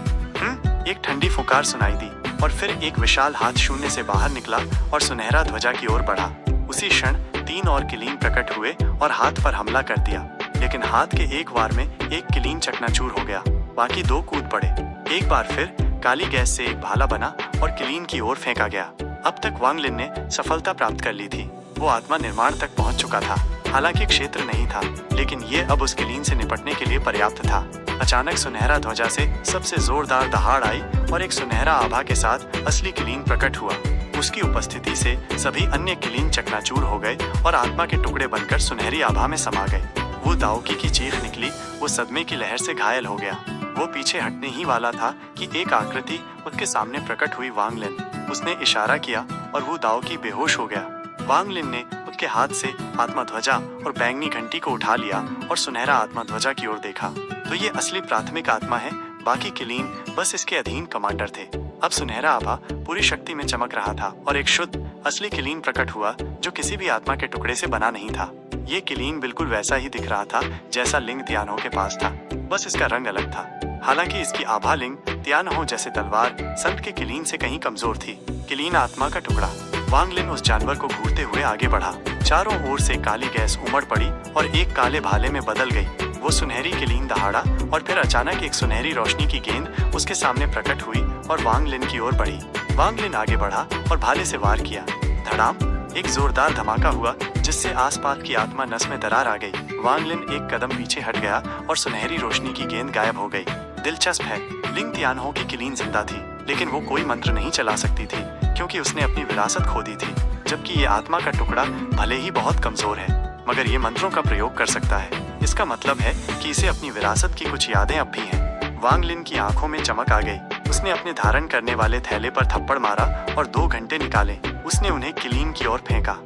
एक ठंडी फुकार सुनाई दी और फिर एक विशाल हाथ शून्य से बाहर निकला और सुनहरा ध्वजा की ओर बढ़ा। उसी क्षण 3 और किलीन प्रकट हुए और हाथ पर हमला कर दिया। लेकिन हाथ के एक वार में एक किलीन चकनाचूर हो गया। बाकी 2 कूद पड़े। एक बार फिर काली गैस से एक भाला बना और किलीन की ओर फेंका गया। अब तक वांग लिन ने सफलता प्राप्त कर ली थी। वो आत्मा निर्माण तक पहुंच चुका था। हालांकि क्षेत्र नहीं था, लेकिन ये अब उस किलीन से निपटने के लिए पर्याप्त था। अचानक सुनहरा ध्वजा से सबसे जोरदार दहाड़ आई और एक सुनहरा आभा के साथ असली किलीन प्रकट हुआ। उसकी उपस्थिति से सभी अन्य किलीन चकनाचूर हो गए और आत्मा के टुकड़े बनकर सुनहरी आभा में समा गए। वो दाओकी की चीख निकली। वो सदमे की लहर से घायल हो गया। वो पीछे हटने ही वाला था कि एक आकृति उसके सामने प्रकट हुई। वांग लिन। उसने इशारा किया और वो दाओकी बेहोश हो गया। वांग लिन ने उसके हाथ से आत्मा ध्वजा और बैंगनी घंटी को उठा लिया और सुनहरा आत्मा ध्वजा की ओर देखा। तो ये असली प्राथमिक आत्मा है, बाकी किलीन बस इसके अधीन कमांडर थे। अब सुनहरा आभा पूरी शक्ति में चमक रहा था और एक शुद्ध असली किलीन प्रकट हुआ जो किसी भी आत्मा के टुकड़े से बना नहीं था। ये किलीन बिल्कुल वैसा ही दिख रहा था जैसा लिंग तियानहो के पास था, बस इसका रंग अलग था। हालांकि इसकी आभा लिंग तियानहो जैसे तलवार संत के किलीन से कहीं कमजोर थी। किलीन आत्मा का टुकड़ा। वांग लिन उस जानवर को घूरते हुए आगे बढ़ा। चारों ओर से काली गैस उमड़ पड़ी और एक काले भाले में बदल गई। वो सुनहरी किलीन दहाड़ा और फिर अचानक एक सुनहरी रोशनी की गेंद उसके सामने प्रकट हुई और वांग लिन की ओर बढ़ी। वांग लिन आगे बढ़ा और भाले से वार किया। धड़ाम। एक जोरदार धमाका हुआ जिससे आसपास की आत्मा नस में दरार आ गई। वांग लिन एक कदम पीछे हट गया और सुनहरी रोशनी की गेंद गायब हो गई। दिलचस्प है, लिंग तियानहो की किलीन जिंदा थी, लेकिन वो कोई मंत्र नहीं चला सकती थी क्योंकि उसने अपनी विरासत खो दी थी। जबकि ये आत्मा का टुकड़ा भले ही बहुत कमजोर है, मगर ये मंत्रों का प्रयोग कर सकता है। इसका मतलब है कि इसे अपनी विरासत की कुछ यादें अब भी हैं। वांग लिन की आंखों में चमक आ गई। उसने अपने धारण करने वाले थैले पर थप्पड़ मारा और 2 घंटे निकाले। उसने उन्हें किलीन की ओर फेंका।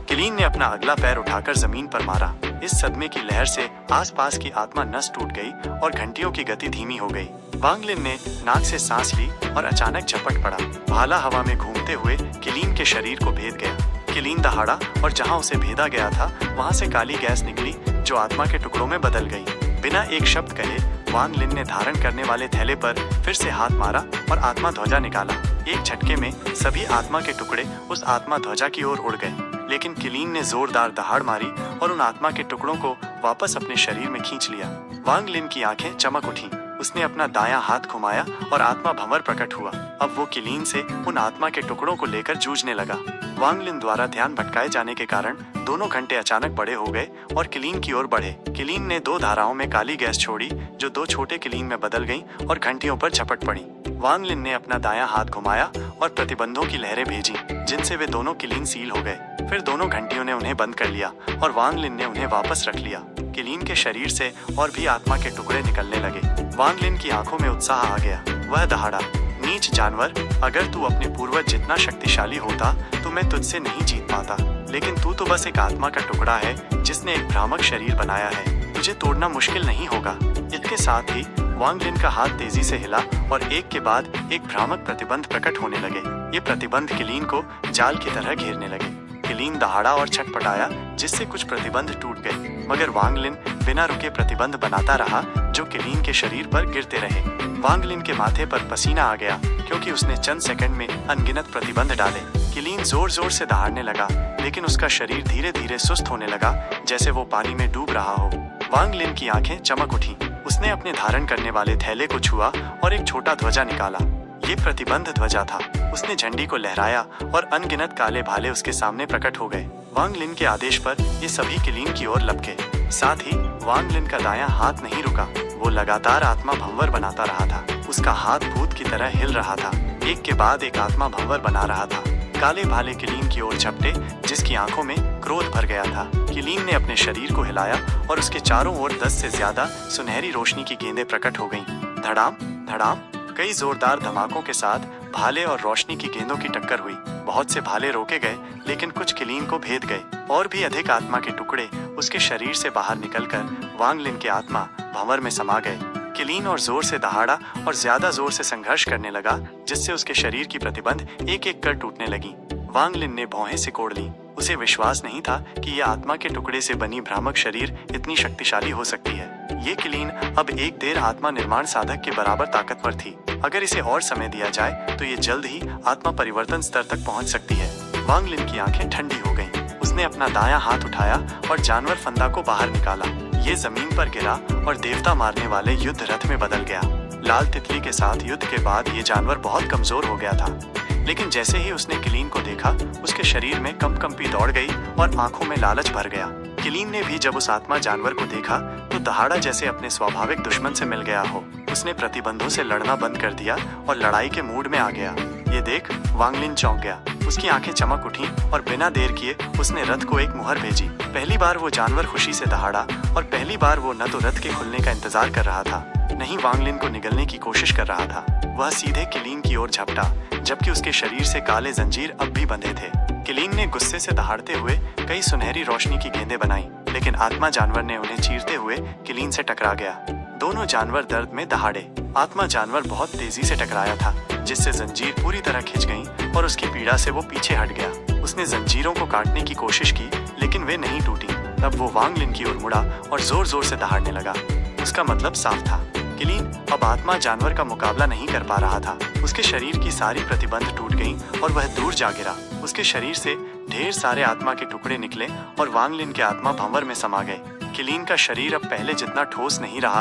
किलीन ने अपना अगला पैर उठाकर जमीन पर मारा। इस सदमे की लहर से आसपास की आत्मा नस टूट गई और घंटियों की गति धीमी हो गई। वांग लिन ने नाक से सांस ली और अचानक झपट पड़ा। भाला हवा में घूमते हुए किलीन के शरीर को भेद गया। किलीन दहाड़ा और जहां उसे भेदा गया था वहां से काली गैस निकली जो आत्मा के टुकड़ों में बदल गई। बिना एक शब्द कहे वांग लिन ने धारण करने वाले थैले पर फिर से हाथ मारा और आत्मा ध्वजा निकाला। एक झटके में सभी आत्मा के टुकड़े उस आत्मा ध्वजा की ओर उड़ गए, लेकिन किलीन ने जोरदार दहाड़ मारी और उन आत्मा के टुकड़ों को वापस अपने शरीर में खींच लिया। वांग लिन की आंखें चमक उठी। उसने अपना दायां हाथ घुमाया और आत्मा भंवर प्रकट हुआ। अब वो किलीन से उन आत्मा के टुकड़ों को लेकर जूझने लगा। वांग लिन द्वारा ध्यान भटकाए जाने के कारण दोनों घंटे अचानक बड़े हो गए और किलीन की ओर बढ़े। किलीन ने 2 धाराओं में काली गैस छोड़ी जो 2 छोटे किलीन में बदल गईं और घंटियों पर झपट पड़ी। वांग लिन ने अपना दायां हाथ घुमाया और प्रतिबंधों की लहरें भेजी जिनसे वे दोनों किलीन सील हो गए। फिर दोनों घंटियों ने उन्हें बंद कर लिया और वांग लिन ने उन्हें वापस रख लिया। किलीन के शरीर से और भी आत्मा के टुकड़े निकलने लगे। वांग लिन की आंखों में उत्साह आ गया। वह दहाड़ा, नीच जानवर, अगर तू अपने पूर्वज जितना शक्तिशाली होता तो मैं तुझसे नहीं जीत पाता, लेकिन तू तो बस एक आत्मा का टुकड़ा है जिसने एक भ्रामक शरीर बनाया है। तुझे तोड़ना मुश्किल नहीं होगा। इसके साथ ही वांग लिन का हाथ तेजी से हिला और एक के बाद एक भ्रामक प्रतिबंध प्रकट होने लगे। ये प्रतिबंध किलीन को जाल की तरह घेरने लगे। किलीन दहाड़ा और छटपटाया, जिससे कुछ प्रतिबंध टूट गए, मगर वांग लिन बिना रुके प्रतिबंध बनाता रहा जो किलीन के शरीर पर गिरते रहे। वांग लिन के माथे पर पसीना आ गया क्योंकि उसने चंद सेकंड में अनगिनत प्रतिबंध डाले। किलीन जोर जोर से दहाड़ने लगा, लेकिन उसका शरीर धीरे धीरे सुस्त होने लगा, जैसे वो पानी में डूब रहा हो। वांग लिन की आंखें चमक उठी। उसने अपने धारण करने वाले थैले को छुआ और एक छोटा ध्वजा निकाला। ये प्रतिबंध ध्वजा था। उसने झंडी को लहराया और अनगिनत काले भाले उसके सामने प्रकट हो गए। वांग लिन के आदेश पर ये सभी किलीन की ओर लपके। साथ ही वांग लिन का दायां हाथ नहीं रुका। वो लगातार आत्मा भंवर बनाता रहा था। उसका हाथ भूत की तरह हिल रहा था, एक के बाद एक आत्मा भंवर बना रहा था। काले भाले किलीन की ओर झपटे, जिसकी आंखों में क्रोध भर गया था। किलीन ने अपने शरीर को हिलाया और उसके चारों ओर 10 से ज्यादा सुनहरी रोशनी की गेंदें प्रकट हो गईं। धड़ाम धड़ाम कई जोरदार धमाकों के साथ भाले और रोशनी की गेंदों की टक्कर हुई। बहुत से भाले रोके गए, लेकिन कुछ किलीन को भेद गए। और भी अधिक आत्मा के टुकड़े उसके शरीर से बाहर निकलकर वांग लिन के आत्मा भंवर में समा गए। किलीन और जोर से दहाड़ा और ज्यादा जोर से संघर्ष करने लगा, जिससे उसके शरीर की प्रतिबंध एक एक कर टूटने लगी। वांग लिन ने भौहें सिकोड़ ली। उसे विश्वास नहीं था कि यह आत्मा के टुकड़े से बनी भ्रामक शरीर इतनी शक्तिशाली हो सकती है। ये किलीन अब एक देर आत्मा निर्माण साधक के बराबर ताकतवर थी। अगर इसे और समय दिया जाए तो ये जल्द ही आत्मा परिवर्तन स्तर तक पहुंच सकती है। वांग लिन की आंखें ठंडी हो गईं। उसने अपना दायां हाथ उठाया और जानवर फंदा को बाहर निकाला। ये जमीन पर गिरा और देवता मारने वाले युद्ध रथ में बदल गया। लाल तितली के साथ युद्ध के बाद ये जानवर बहुत कमजोर हो गया था, लेकिन जैसे ही उसने किलीन को देखा, उसके शरीर में कंपकंपी दौड़ गई और आंखों में लालच भर गया। किलीन ने भी जब उस आत्मा जानवर को देखा तो दहाड़ा जैसे अपने स्वाभाविक दुश्मन से मिल गया हो। उसने प्रतिबंधों से लड़ना बंद कर दिया और लड़ाई के मूड में आ गया। ये देख वांग लिन चौंक गया। उसकी आंखें चमक उठी और बिना देर किए उसने रथ को एक मुहर भेजी। पहली बार वो जानवर खुशी से दहाड़ा और पहली बार वो न तो रथ के खुलने का इंतजार कर रहा था, नहीं वांग लिन को निगलने की कोशिश कर रहा था। वह सीधे किलीन की ओर झपटा, जबकि उसके शरीर से काले जंजीर अब भी बंधे थे। किलीन ने गुस्से से दहाड़ते हुए कई सुनहरी रोशनी की गेंदें बनाई, लेकिन आत्मा जानवर ने उन्हें चीरते हुए किलीन से टकरा गया। दोनों जानवर दर्द में दहाड़े। आत्मा जानवर बहुत तेजी से टकराया था, जिससे जंजीर पूरी तरह खिंच गईं और उसकी पीड़ा से वो पीछे हट गया। उसने जंजीरों को काटने की कोशिश की, लेकिन वे नहीं टूटी। तब वो वांग लिन की ओर मुड़ा और जोर जोर से दहाड़ने लगा। उसका मतलब साफ था, किलीन अब आत्मा जानवर का मुकाबला नहीं कर पा रहा था। उसके शरीर की सारी प्रतिबंध टूट गईं और वह दूर जा गिरा। उसके शरीर से ढेर सारे आत्मा के टुकड़े निकले और वांग लिन के आत्मा भंवर में समा गए। किलीन का शरीर अब पहले जितना ठोस नहीं रहा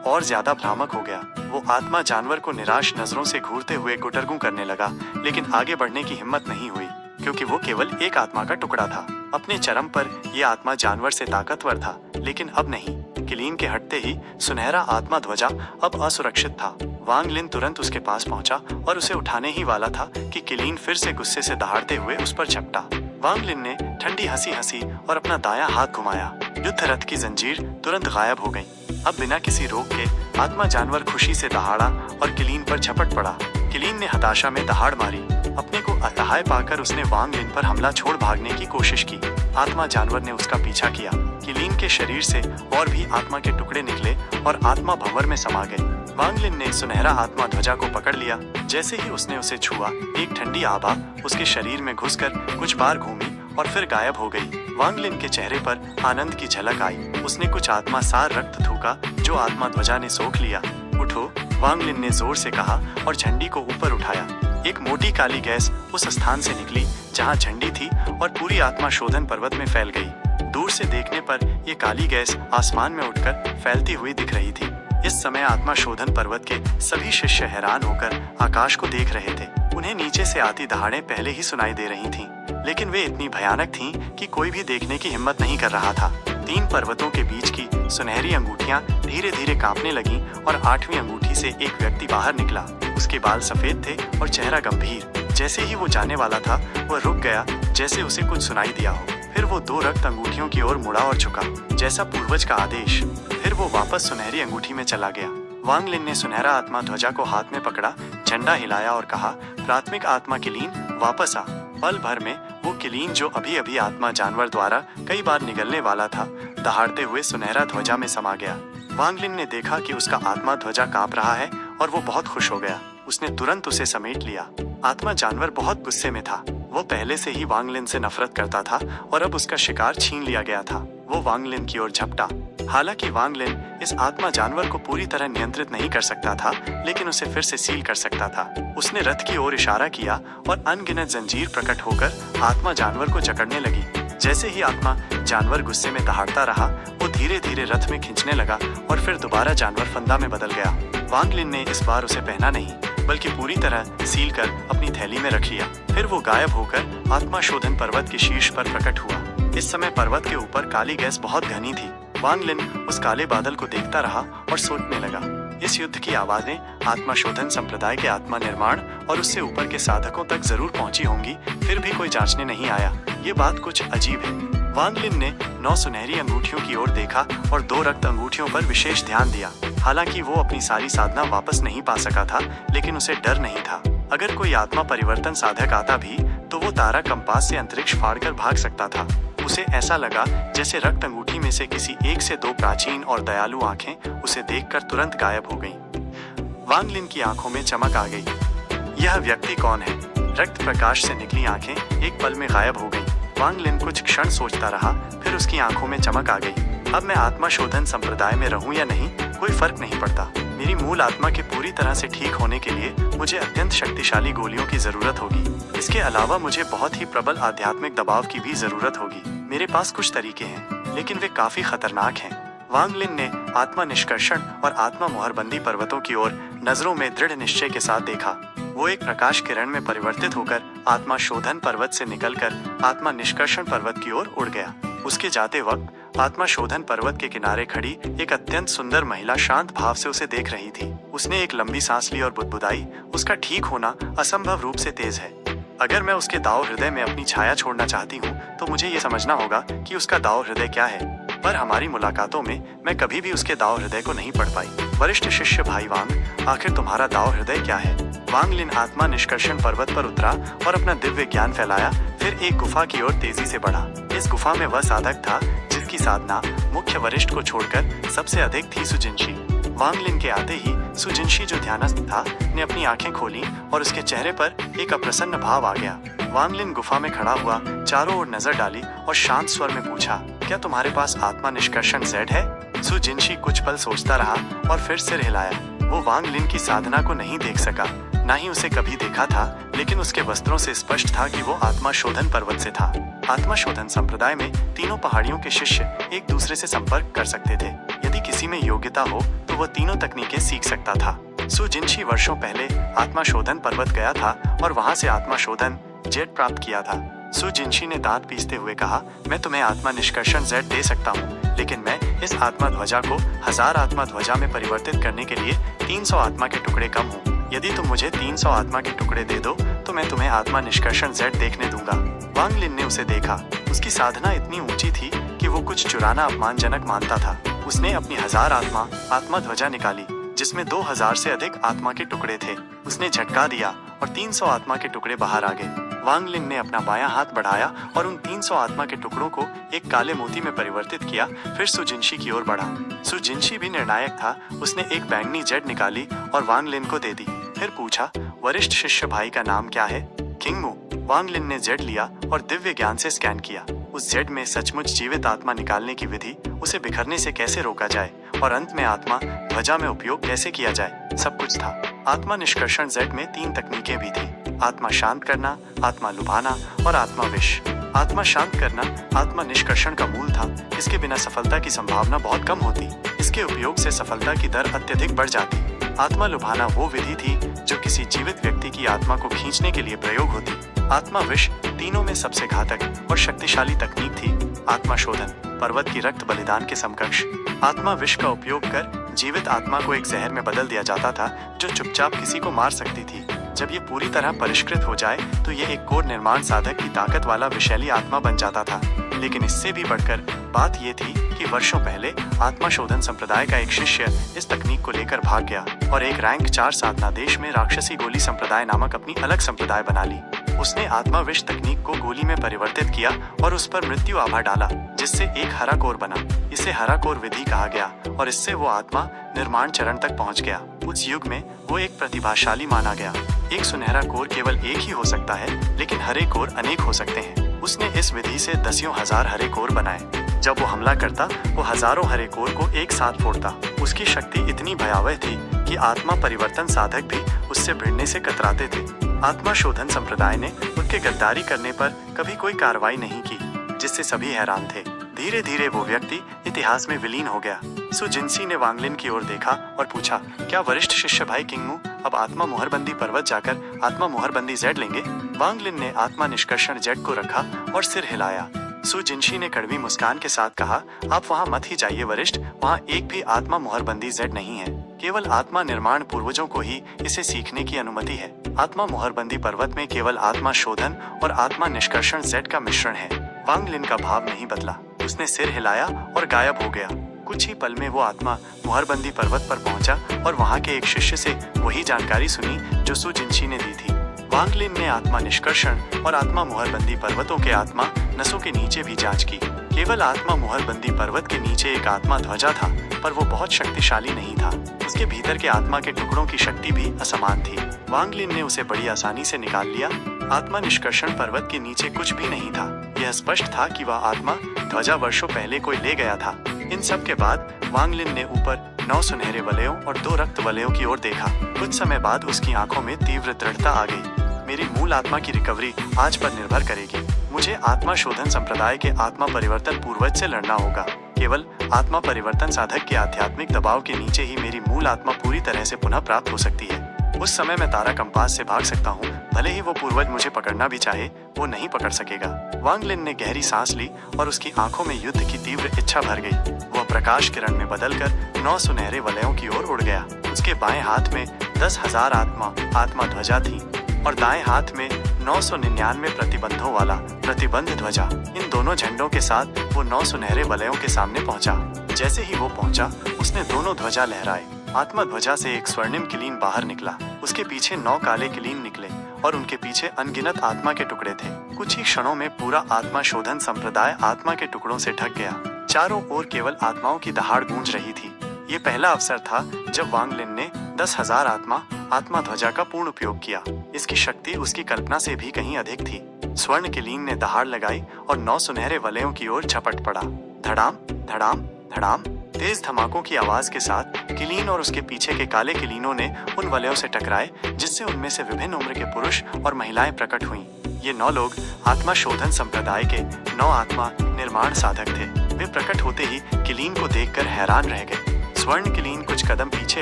और ज्यादा भ्रामक हो गया। वो आत्मा जानवर को निराश नजरों से घूरते हुए गुटरगू करने लगा, लेकिन आगे बढ़ने की हिम्मत नहीं हुई, क्योंकि वो केवल एक आत्मा का टुकड़ा था। अपने चरम पर यह आत्मा जानवर से ताकतवर था, लेकिन अब नहीं। किलीन के हटते ही सुनहरा आत्मा ध्वजा अब असुरक्षित था। वांग लिन तुरंत उसके पास पहुंचा और उसे उठाने ही वाला था कि किलीन फिर से गुस्से से दहाड़ते हुए उस पर झपटा। वांग लिन ने ठंडी हंसी हंसी और अपना दायां हाथ घुमाया। युद्ध रथ की जंजीर तुरंत गायब हो गई। अब बिना किसी रोक के आत्मा जानवर खुशी से दहाड़ा और किलीन पर झपट पड़ा। किलीन ने हताशा में दहाड़ मारी। अपने को असहाय पाकर उसने वांग लिन पर हमला छोड़ भागने की कोशिश की। आत्मा जानवर ने उसका पीछा किया। किलीन के शरीर से और भी आत्मा के टुकड़े निकले और आत्मा भंवर में समा गए। वांग लिन ने सुनहरा आत्मा ध्वजा को पकड़ लिया। जैसे ही उसने उसे छुआ, एक ठंडी आभा उसके शरीर में घुसकर कुछ बार घूमी और फिर गायब हो गई। वांग लिन के चेहरे पर आनंद की झलक आई। उसने कुछ आत्मा सार रक्त थूका, जो आत्मा ध्वजा ने सोख लिया। उठो, वांग लिन ने जोर से कहा और झंडी को ऊपर उठाया। एक मोटी काली गैस उस स्थान से निकली जहां झंडी थी और पूरी आत्मा शोधन पर्वत में फैल गई। दूर से देखने पर यह काली गैस आसमान में उठकर फैलती हुई दिख रही थी। इस समय आत्मा शोधन पर्वत के सभी शिष्य हैरान होकर आकाश को देख रहे थे। उन्हें नीचे से आती दहाड़ें पहले ही सुनाई दे रही थीं, लेकिन वे इतनी भयानक थीं कि कोई भी देखने की हिम्मत नहीं कर रहा था। 3 पर्वतों के बीच की सुनहरी अंगूठियां धीरे धीरे कांपने लगीं और 8वीं अंगूठी से एक व्यक्ति बाहर निकला। उसके बाल सफेद थे और चेहरा गंभीर। जैसे ही वो जाने वाला था, वह रुक गया, जैसे उसे कुछ सुनाई दिया हो। फिर वो 2 रक्त अंगूठियों की ओर मुड़ा और झुका, जैसा पूर्वज का आदेश। फिर वो वापस सुनहरी अंगूठी में चला गया। वांग लिन ने सुनहरा आत्मा ध्वजा को हाथ में पकड़ा, झंडा हिलाया और कहा, प्राथमिक आत्मा किलीन, वापस आ। पल भर में वो किलीन, जो अभी अभी आत्मा जानवर द्वारा कई बार निगलने वाला था, दहाड़ते हुए सुनहरा ध्वजा में समा गया। वांगलिन ने देखा कि उसका आत्मा ध्वजा कांप रहा है और वो बहुत खुश हो गया। उसने तुरंत उसे समेट लिया। आत्मा जानवर बहुत गुस्से में था। वो पहले से ही वांगलिन से नफरत करता था और अब उसका शिकार छीन लिया गया था। वो वांगलिन की ओर झपटा। हालांकि वांगलिन इस आत्मा जानवर को पूरी तरह नियंत्रित नहीं कर सकता था, लेकिन उसे फिर से सील कर सकता था। उसने रथ की ओर इशारा किया और अनगिनत जंजीर प्रकट होकर आत्मा जानवर को जकड़ने लगी। जैसे ही आत्मा जानवर गुस्से में दहाड़ता रहा, वो धीरे धीरे रथ में खींचने लगा और फिर दोबारा जानवर फंदा में बदल गया। वांगलिन ने इस बार उसे पहना नहीं, बल्कि पूरी तरह सील कर अपनी थैली में रख लिया। फिर वो गायब होकर आत्मा शोधन पर्वत के शीर्ष पर प्रकट हुआ। इस समय पर्वत के ऊपर काली गैस बहुत घनी थी। वांगलिन उस काले बादल को देखता रहा और सोचने लगा। इस युद्ध की आवाजें आत्मा शोधन संप्रदाय के आत्मा निर्माण और उससे ऊपर के साधकों तक जरूर पहुंची होंगी, फिर भी कोई जांचने नहीं आया। ये बात कुछ अजीब है। वांगलिन ने 9 सुनहरी अंगूठियों की ओर देखा और 2 रक्त अंगूठियों पर विशेष ध्यान दिया। हालांकि वो अपनी सारी साधना वापस नहीं पा सका था, लेकिन उसे डर नहीं था। अगर कोई आत्मा परिवर्तन साधक आता भी तो वो तारा कंपास से अंतरिक्ष फाड़कर भाग सकता था। उसे ऐसा लगा जैसे रक्त अंगूठी में से किसी एक से 2 प्राचीन और दयालु आंखें उसे देखकर तुरंत गायब हो गईं। वांगलिन की आंखों में चमक आ गई। यह व्यक्ति कौन है? रक्त प्रकाश से निकली आंखें एक पल में गायब हो गईं। वांगलिन कुछ क्षण सोचता रहा, फिर उसकी आंखों में चमक आ गई। अब मैं आत्मा शोधन संप्रदाय में रहूं या नहीं, कोई फर्क नहीं पड़ता। मेरी मूल आत्मा के पूरी तरह से ठीक होने के लिए मुझे अत्यंत शक्तिशाली गोलियों की जरूरत होगी। इसके अलावा मुझे बहुत ही प्रबल आध्यात्मिक दबाव की भी जरूरत होगी। मेरे पास कुछ तरीके हैं, लेकिन वे काफी खतरनाक हैं। वांगलिन ने आत्मा निष्कर्षण और आत्मा मोहरबंदी पर्वतों की ओर नजरों में दृढ़ निश्चय के साथ देखा। वो एक प्रकाश किरण में परिवर्तित होकर आत्मा शोधन पर्वत से निकलकर आत्मा निष्कर्षण पर्वत की ओर उड़ गया। उसके जाते वक्त आत्मा शोधन पर्वत के किनारे खड़ी एक अत्यंत सुंदर महिला शांत भाव से उसे देख रही थी। उसने एक लंबी सांस ली और बुदबुदाई, उसका ठीक होना असंभव रूप से तेज है। अगर मैं उसके दाव हृदय में अपनी छाया छोड़ना चाहती हूँ तो मुझे ये समझना होगा कि उसका दाव हृदय क्या है। पर हमारी मुलाकातों में मैं कभी भी उसके दाव हृदय को नहीं पढ़ पाई। वरिष्ठ शिष्य भाई वांग, आखिर तुम्हारा दाव हृदय क्या है? वांगलिन आत्मा निष्कर्षण पर्वत पर उतरा और अपना दिव्य ज्ञान फैलाया, फिर एक गुफा की ओर तेजी से बढ़ा। इस गुफा में वह साधक था जिसकी साधना मुख्य वरिष्ठ को छोड़कर सबसे अधिक थी सुजिनशी। वांगलिन के आते ही सुजिनशी, जो ध्यानस्थ था, ने अपनी आंखें खोली और उसके चेहरे पर एक अप्रसन्न भाव आ गया। वांगलिन गुफा में खड़ा हुआ, चारों ओर नजर डाली और शांत स्वर में पूछा, क्या तुम्हारे पास आत्मा निष्कर्षण Z है? सुजिनशी कुछ पल सोचता रहा और फिर सिर हिलाया। वो वांगलिन की साधना को नहीं देख सका, ना ही उसे कभी देखा था, लेकिन उसके वस्त्रों से स्पष्ट था कि वो आत्मा शोधन पर्वत से था। आत्मा शोधन संप्रदाय में तीनों पहाड़ियों के शिष्य एक दूसरे से संपर्क कर सकते थे। यदि किसी में योग्यता हो तो वह तीनों तकनीकें सीख सकता था। सुजिनशी वर्षों पहले आत्मा शोधन पर्वत गया था और वहां से आत्मा शोधन Z प्राप्त किया था। सुजिनशी ने दांत पीसते हुए कहा, मैं तुम्हें आत्मा निष्कर्षण Z दे सकता हूँ, लेकिन मैं इस आत्मा ध्वजा को 1000 आत्मा ध्वजा में परिवर्तित करने के लिए 300 आत्मा के टुकड़े कम हूँ। यदि तुम मुझे 300 आत्मा के टुकड़े दे दो तो मैं तुम्हें आत्मा निष्कर्षण Z देखने दूंगा। वांगलिन ने उसे देखा। उसकी साधना इतनी ऊंची थी कि वो कुछ चुराना अपमानजनक मानता था। उसने अपनी 1000 आत्मा ध्वजा निकाली, जिसमें 2000 से अधिक आत्मा के टुकड़े थे। उसने झटका दिया और 300 आत्मा के टुकड़े बाहर आ गए। वांगलिन ने अपना बायां हाथ बढ़ाया और उन 300 आत्मा के टुकड़ों को एक काले मोती में परिवर्तित किया, फिर सुजिनशी की ओर बढ़ा। सुजिनशी भी निर्णायक था। उसने एक बैंगनी जेड निकाली और वांगलिन को दे दी, फिर पूछा, वरिष्ठ शिष्य भाई का नाम क्या है? किंगमू। वांगलिन ने जेड लिया और दिव्य ज्ञान से स्कैन किया। उस जेड में सचमुच जीवित आत्मा निकालने की विधि, उसे बिखरने से कैसे रोका जाए और अंत में आत्मा ध्वजा में उपयोग कैसे किया जाए, सब कुछ था। आत्मा निष्कर्षण Z में 3 तकनीकें भी थी, आत्मा शांत करना, आत्मा लुभाना और आत्मा विष। आत्मा शांत करना आत्मा निष्कर्षण का मूल था। इसके बिना सफलता की संभावना बहुत कम होती। इसके उपयोग से सफलता की दर अत्यधिक बढ़ जाती। आत्मा लुभाना वो विधि थी जो किसी जीवित व्यक्ति की आत्मा को खींचने के लिए प्रयोग होती। आत्मा विष तीनों में सबसे घातक और शक्तिशाली तकनीक थी। आत्मा शोधन पर्वत की रक्त बलिदान के समकक्ष। आत्मा विष का उपयोग कर जीवित आत्मा को एक जहर में बदल दिया जाता था जो चुपचाप किसी को मार सकती थी। जब ये पूरी तरह परिष्कृत हो जाए तो ये एक कोर निर्माण साधक की ताकत वाला विषैली आत्मा बन जाता था। लेकिन इससे भी बढ़कर बात ये थी कि वर्षों पहले आत्मा शोधन संप्रदाय का एक शिष्य इस तकनीक को लेकर भाग गया और एक रैंक 4 साधना देश में राक्षसी गोली संप्रदाय नामक अपनी अलग संप्रदाय बना ली। उसने आत्मा विष तकनीक को गोली में परिवर्तित किया और उस पर मृत्यु आभा डाला, जिससे एक हरा कोर बना। इसे हरा कोर विधि कहा गया और इससे वो आत्मा निर्माण चरण तक पहुंच गया। उस युग में वो एक प्रतिभाशाली माना गया। एक सुनहरा कोर केवल एक ही हो सकता है, लेकिन हरे कोर अनेक हो सकते हैं। उसने इस विधि से दसियों हजार हरे कोर बनाए। जब वो हमला करता, वो हजारों हरे कोर को एक साथ फोड़ता। उसकी शक्ति इतनी भयावह थी कि आत्मा परिवर्तन साधक भी उससे भिड़ने से कतराते थे। आत्मा शोधन संप्रदाय ने उनके गद्दारी करने पर कभी कोई कार्रवाई नहीं की, जिससे सभी हैरान थे। धीरे धीरे वो व्यक्ति इतिहास में विलीन हो गया। सु जिनसी ने वांगलिन की ओर देखा और पूछा, क्या वरिष्ठ शिष्य भाई किंगमू अब आत्मा मुहरबंदी पर्वत जाकर आत्मा मुहरबंदी जेड लेंगे? वांगलिन ने आत्मा निष्कर्षण जेड को रखा और सिर हिलाया। सु जिनशी ने कड़वी मुस्कान के साथ कहा, आप वहाँ मत ही जाइए वरिष्ठ, वहाँ एक भी आत्मा मुहरबंदी जेड नहीं है। केवल आत्मा निर्माण पूर्वजों को ही इसे सीखने की अनुमति है। आत्मा मुहरबंदी पर्वत में केवल आत्मा शोधन और आत्मा निष्कर्षण जेड का मिश्रण है। वांगलिन का भाव नहीं बदला। उसने सिर हिलाया और गायब हो गया। कुछ ही पल में वो आत्मा मुहरबंदी पर्वत पर पहुंचा और वहां के एक शिष्य से वही जानकारी सुनी जो सु जिनशी ने दी थी। वांगलिन ने आत्मा निष्कर्षण और आत्मा मुहरबंदी पर्वतों के आत्मा नसों के नीचे भी जांच की। केवल आत्मा मुहरबंदी पर्वत के नीचे एक आत्मा ध्वजा था, पर वो बहुत शक्तिशाली नहीं था। उसके भीतर के आत्मा के टुकड़ों की शक्ति भी असमान थी। वांगलिन ने उसे बड़ी आसानी से निकाल लिया। आत्मा निष्कर्षण पर्वत के नीचे कुछ भी नहीं था। यह स्पष्ट था कि वह आत्मा ध्वजा वर्षों पहले कोई ले गया था। इन सब के बाद वांगलिन ने ऊपर 9 सुनहरे वलयों और 2 रक्त वलयों की ओर देखा। कुछ समय बाद उसकी आंखों में तीव्र दृढ़ता आ गई। मेरी मूल आत्मा की रिकवरी आज पर निर्भर करेगी। मुझे आत्मा शोधन संप्रदाय के आत्मा परिवर्तन पूर्वज से लड़ना होगा। केवल आत्मा परिवर्तन साधक के आध्यात्मिक दबाव के नीचे ही मेरी मूल आत्मा पूरी तरह से पुनः प्राप्त हो सकती है। उस समय मैं तारा कंपास से भाग सकता हूँ। भले ही वो पूर्वज मुझे पकड़ना भी चाहे, वो नहीं पकड़ सकेगा। वांगलिन ने गहरी सांस ली और उसकी आंखों में युद्ध की तीव्र इच्छा भर गई। वह प्रकाश किरण में बदलकर 9 सुनहरे वलयों की ओर उड़ गया। उसके बाएं हाथ में 10,000 आत्मा ध्वजा थी और दाएं हाथ में 999 प्रतिबंधों वाला प्रतिबंध ध्वजा। इन दोनों झंडों के साथ वो 9 सुनहरे वलयों के सामने पहुंचा। जैसे ही वो पहुंचा, उसने दोनों ध्वजा लहराए। आत्मा ध्वजा से एक स्वर्णिम किलीन बाहर निकला। उसके पीछे 9 काले किलीन निकले और उनके पीछे अनगिनत आत्मा के टुकड़े थे। कुछ ही क्षणों में पूरा आत्मा शोधन संप्रदाय आत्मा के टुकड़ों से ढक गया। चारों ओर केवल आत्माओं की दहाड़ गूंज रही थी। ये पहला अवसर था जब वांगलिन ने 10,000 आत्मा ध्वजा का पूर्ण उपयोग किया। इसकी शक्ति उसकी कल्पना से भी कहीं अधिक थी। स्वर्ण किलीन ने दहाड़ लगाई और 9 सुनहरे वलयों की ओर झपट पड़ा। धड़ाम धड़ाम धड़ाम। तेज धमाकों की आवाज के साथ किलीन और उसके पीछे के काले किलीनों ने उन वलयों से टकराए, जिससे उनमें से विभिन्न उम्र के पुरुष और महिलाएं प्रकट हुईं। ये 9 लोग आत्मा शोधन संप्रदाय के 9 आत्मा निर्माण साधक थे। वे प्रकट होते ही किलीन को देखकर हैरान रह गए। स्वर्ण किलीन कुछ कदम पीछे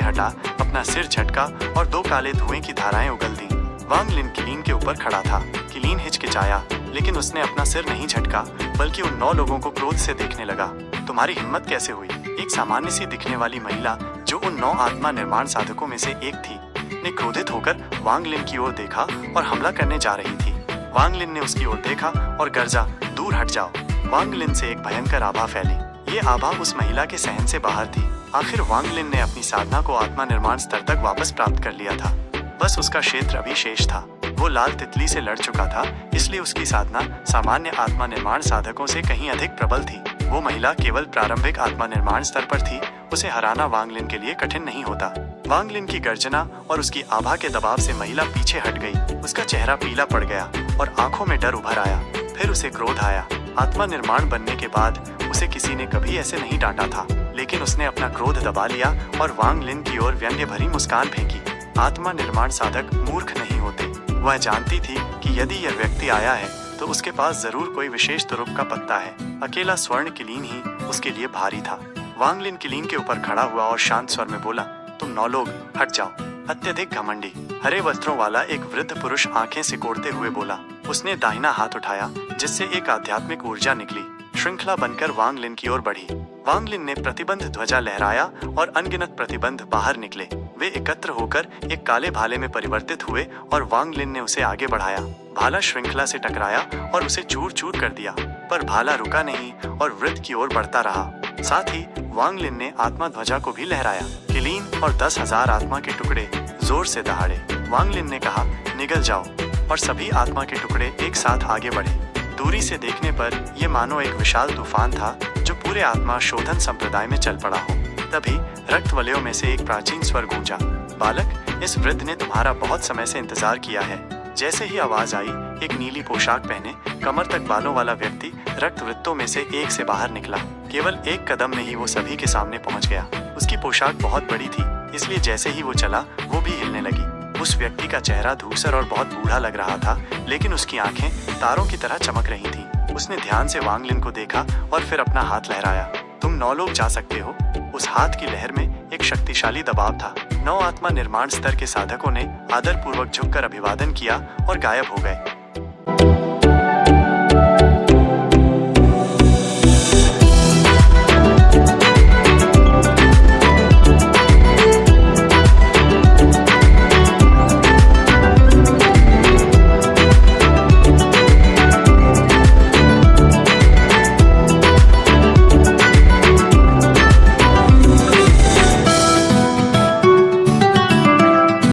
हटा, अपना सिर झटका और 2 काले धुएं की धाराएं उगल दी। वांगलिन किलीन के ऊपर खड़ा था। किलीन हिचकिचाया, लेकिन उसने अपना सिर नहीं झटका, बल्कि उन 9 लोगों को क्रोध से देखने लगा। तुम्हारी हिम्मत कैसे हुई? एक सामान्य सी दिखने वाली महिला, जो उन 9 आत्मा निर्माण साधकों में से एक थी, ने क्रोधित होकर वांगलिन की ओर देखा और हमला करने जा रही थी। वांगलिन ने उसकी ओर देखा और गर्जा, दूर हट जाओ। वांगलिन से एक भयंकर आभा फैली। ये आभा उस महिला के सहन से बाहर थी। आखिर वांगलिन ने अपनी साधना को आत्मा निर्माण स्तर तक वापस प्राप्त कर लिया था। बस उसका क्षेत्र अभी शेष था। वो लाल तितली से लड़ चुका था, इसलिए उसकी साधना सामान्य आत्मा निर्माण साधकों से कहीं अधिक प्रबल थी। वो महिला केवल प्रारंभिक आत्मा निर्माण स्तर पर थी। उसे हराना वांगलिन के लिए कठिन नहीं होता। वांगलिन की गर्जना और उसकी आभा के दबाव से महिला पीछे हट गई। उसका चेहरा पीला पड़ गया और आंखों में डर उभर आया। फिर उसे क्रोध आया। आत्मा निर्माण बनने के बाद उसे किसी ने कभी ऐसे नहीं डांटा था, लेकिन उसने अपना क्रोध दबा लिया और वांगलिन की ओर व्यंग्य भरी मुस्कान फेंकी। आत्मा निर्माण साधक मूर्ख नहीं होते। वह जानती थी कि यदि यह व्यक्ति आया है तो उसके पास जरूर कोई विशेष तुरुप का पत्ता है। अकेला स्वर्ण किलीन ही उसके लिए भारी था। वांगलिन किलीन के ऊपर खड़ा हुआ और शांत स्वर में बोला, तुम 9 लोग हट जाओ। अत्यधिक घमंडी हरे वस्त्रों वाला एक वृद्ध पुरुष आंखें सिकोड़ते हुए बोला। उसने दाहिना हाथ उठाया, जिससे एक आध्यात्मिक ऊर्जा निकली, श्रृंखला बनकर वांगलिन की ओर बढ़ी। वांगलिन ने प्रतिबंध ध्वजा लहराया और अनगिनत प्रतिबंध बाहर निकले। वे एकत्र होकर एक काले भाले में परिवर्तित हुए और वांगलिन ने उसे आगे बढ़ाया। भाला श्रृंखला से टकराया और उसे चूर चूर कर दिया, पर भाला रुका नहीं और वृत्त की ओर बढ़ता रहा। साथ ही वांगलिन ने आत्मा ध्वजा को भी लहराया। किलीन और 10,000 आत्मा के टुकड़े जोर से दहाड़े। वांगलिन ने कहा, निगल जाओ, और सभी आत्मा के टुकड़े एक साथ आगे बढ़े। दूरी से देखने पर यह मानो एक विशाल तूफान था जो पूरे आत्मा शोधन संप्रदाय में चल पड़ा हो। तभी रक्त वलयों में से एक प्राचीन स्वर गूंजा, बालक, इस वृद्ध ने तुम्हारा बहुत समय से इंतजार किया है। जैसे ही आवाज आई, एक नीली पोशाक पहने, कमर तक बालों वाला व्यक्ति रक्त वृत्तों में से एक से बाहर निकला। केवल एक कदम में ही वो सभी के सामने पहुंच गया। उसकी पोशाक बहुत बड़ी थी, इसलिए जैसे ही वो चला, वो भी हिलने लगी। उस व्यक्ति का चेहरा धूसर और बहुत बूढ़ा लग रहा था, लेकिन उसकी आंखें तारों की तरह चमक रही थीं। उसने ध्यान से वांग लिन को देखा और फिर अपना हाथ लहराया। तुम 9 लोग जा सकते हो। उस हाथ की लहर में एक शक्तिशाली दबाव था। 9 आत्मा निर्माण स्तर के साधकों ने आदरपूर्वक झुककर अभिवादन किया और गायब हो गए।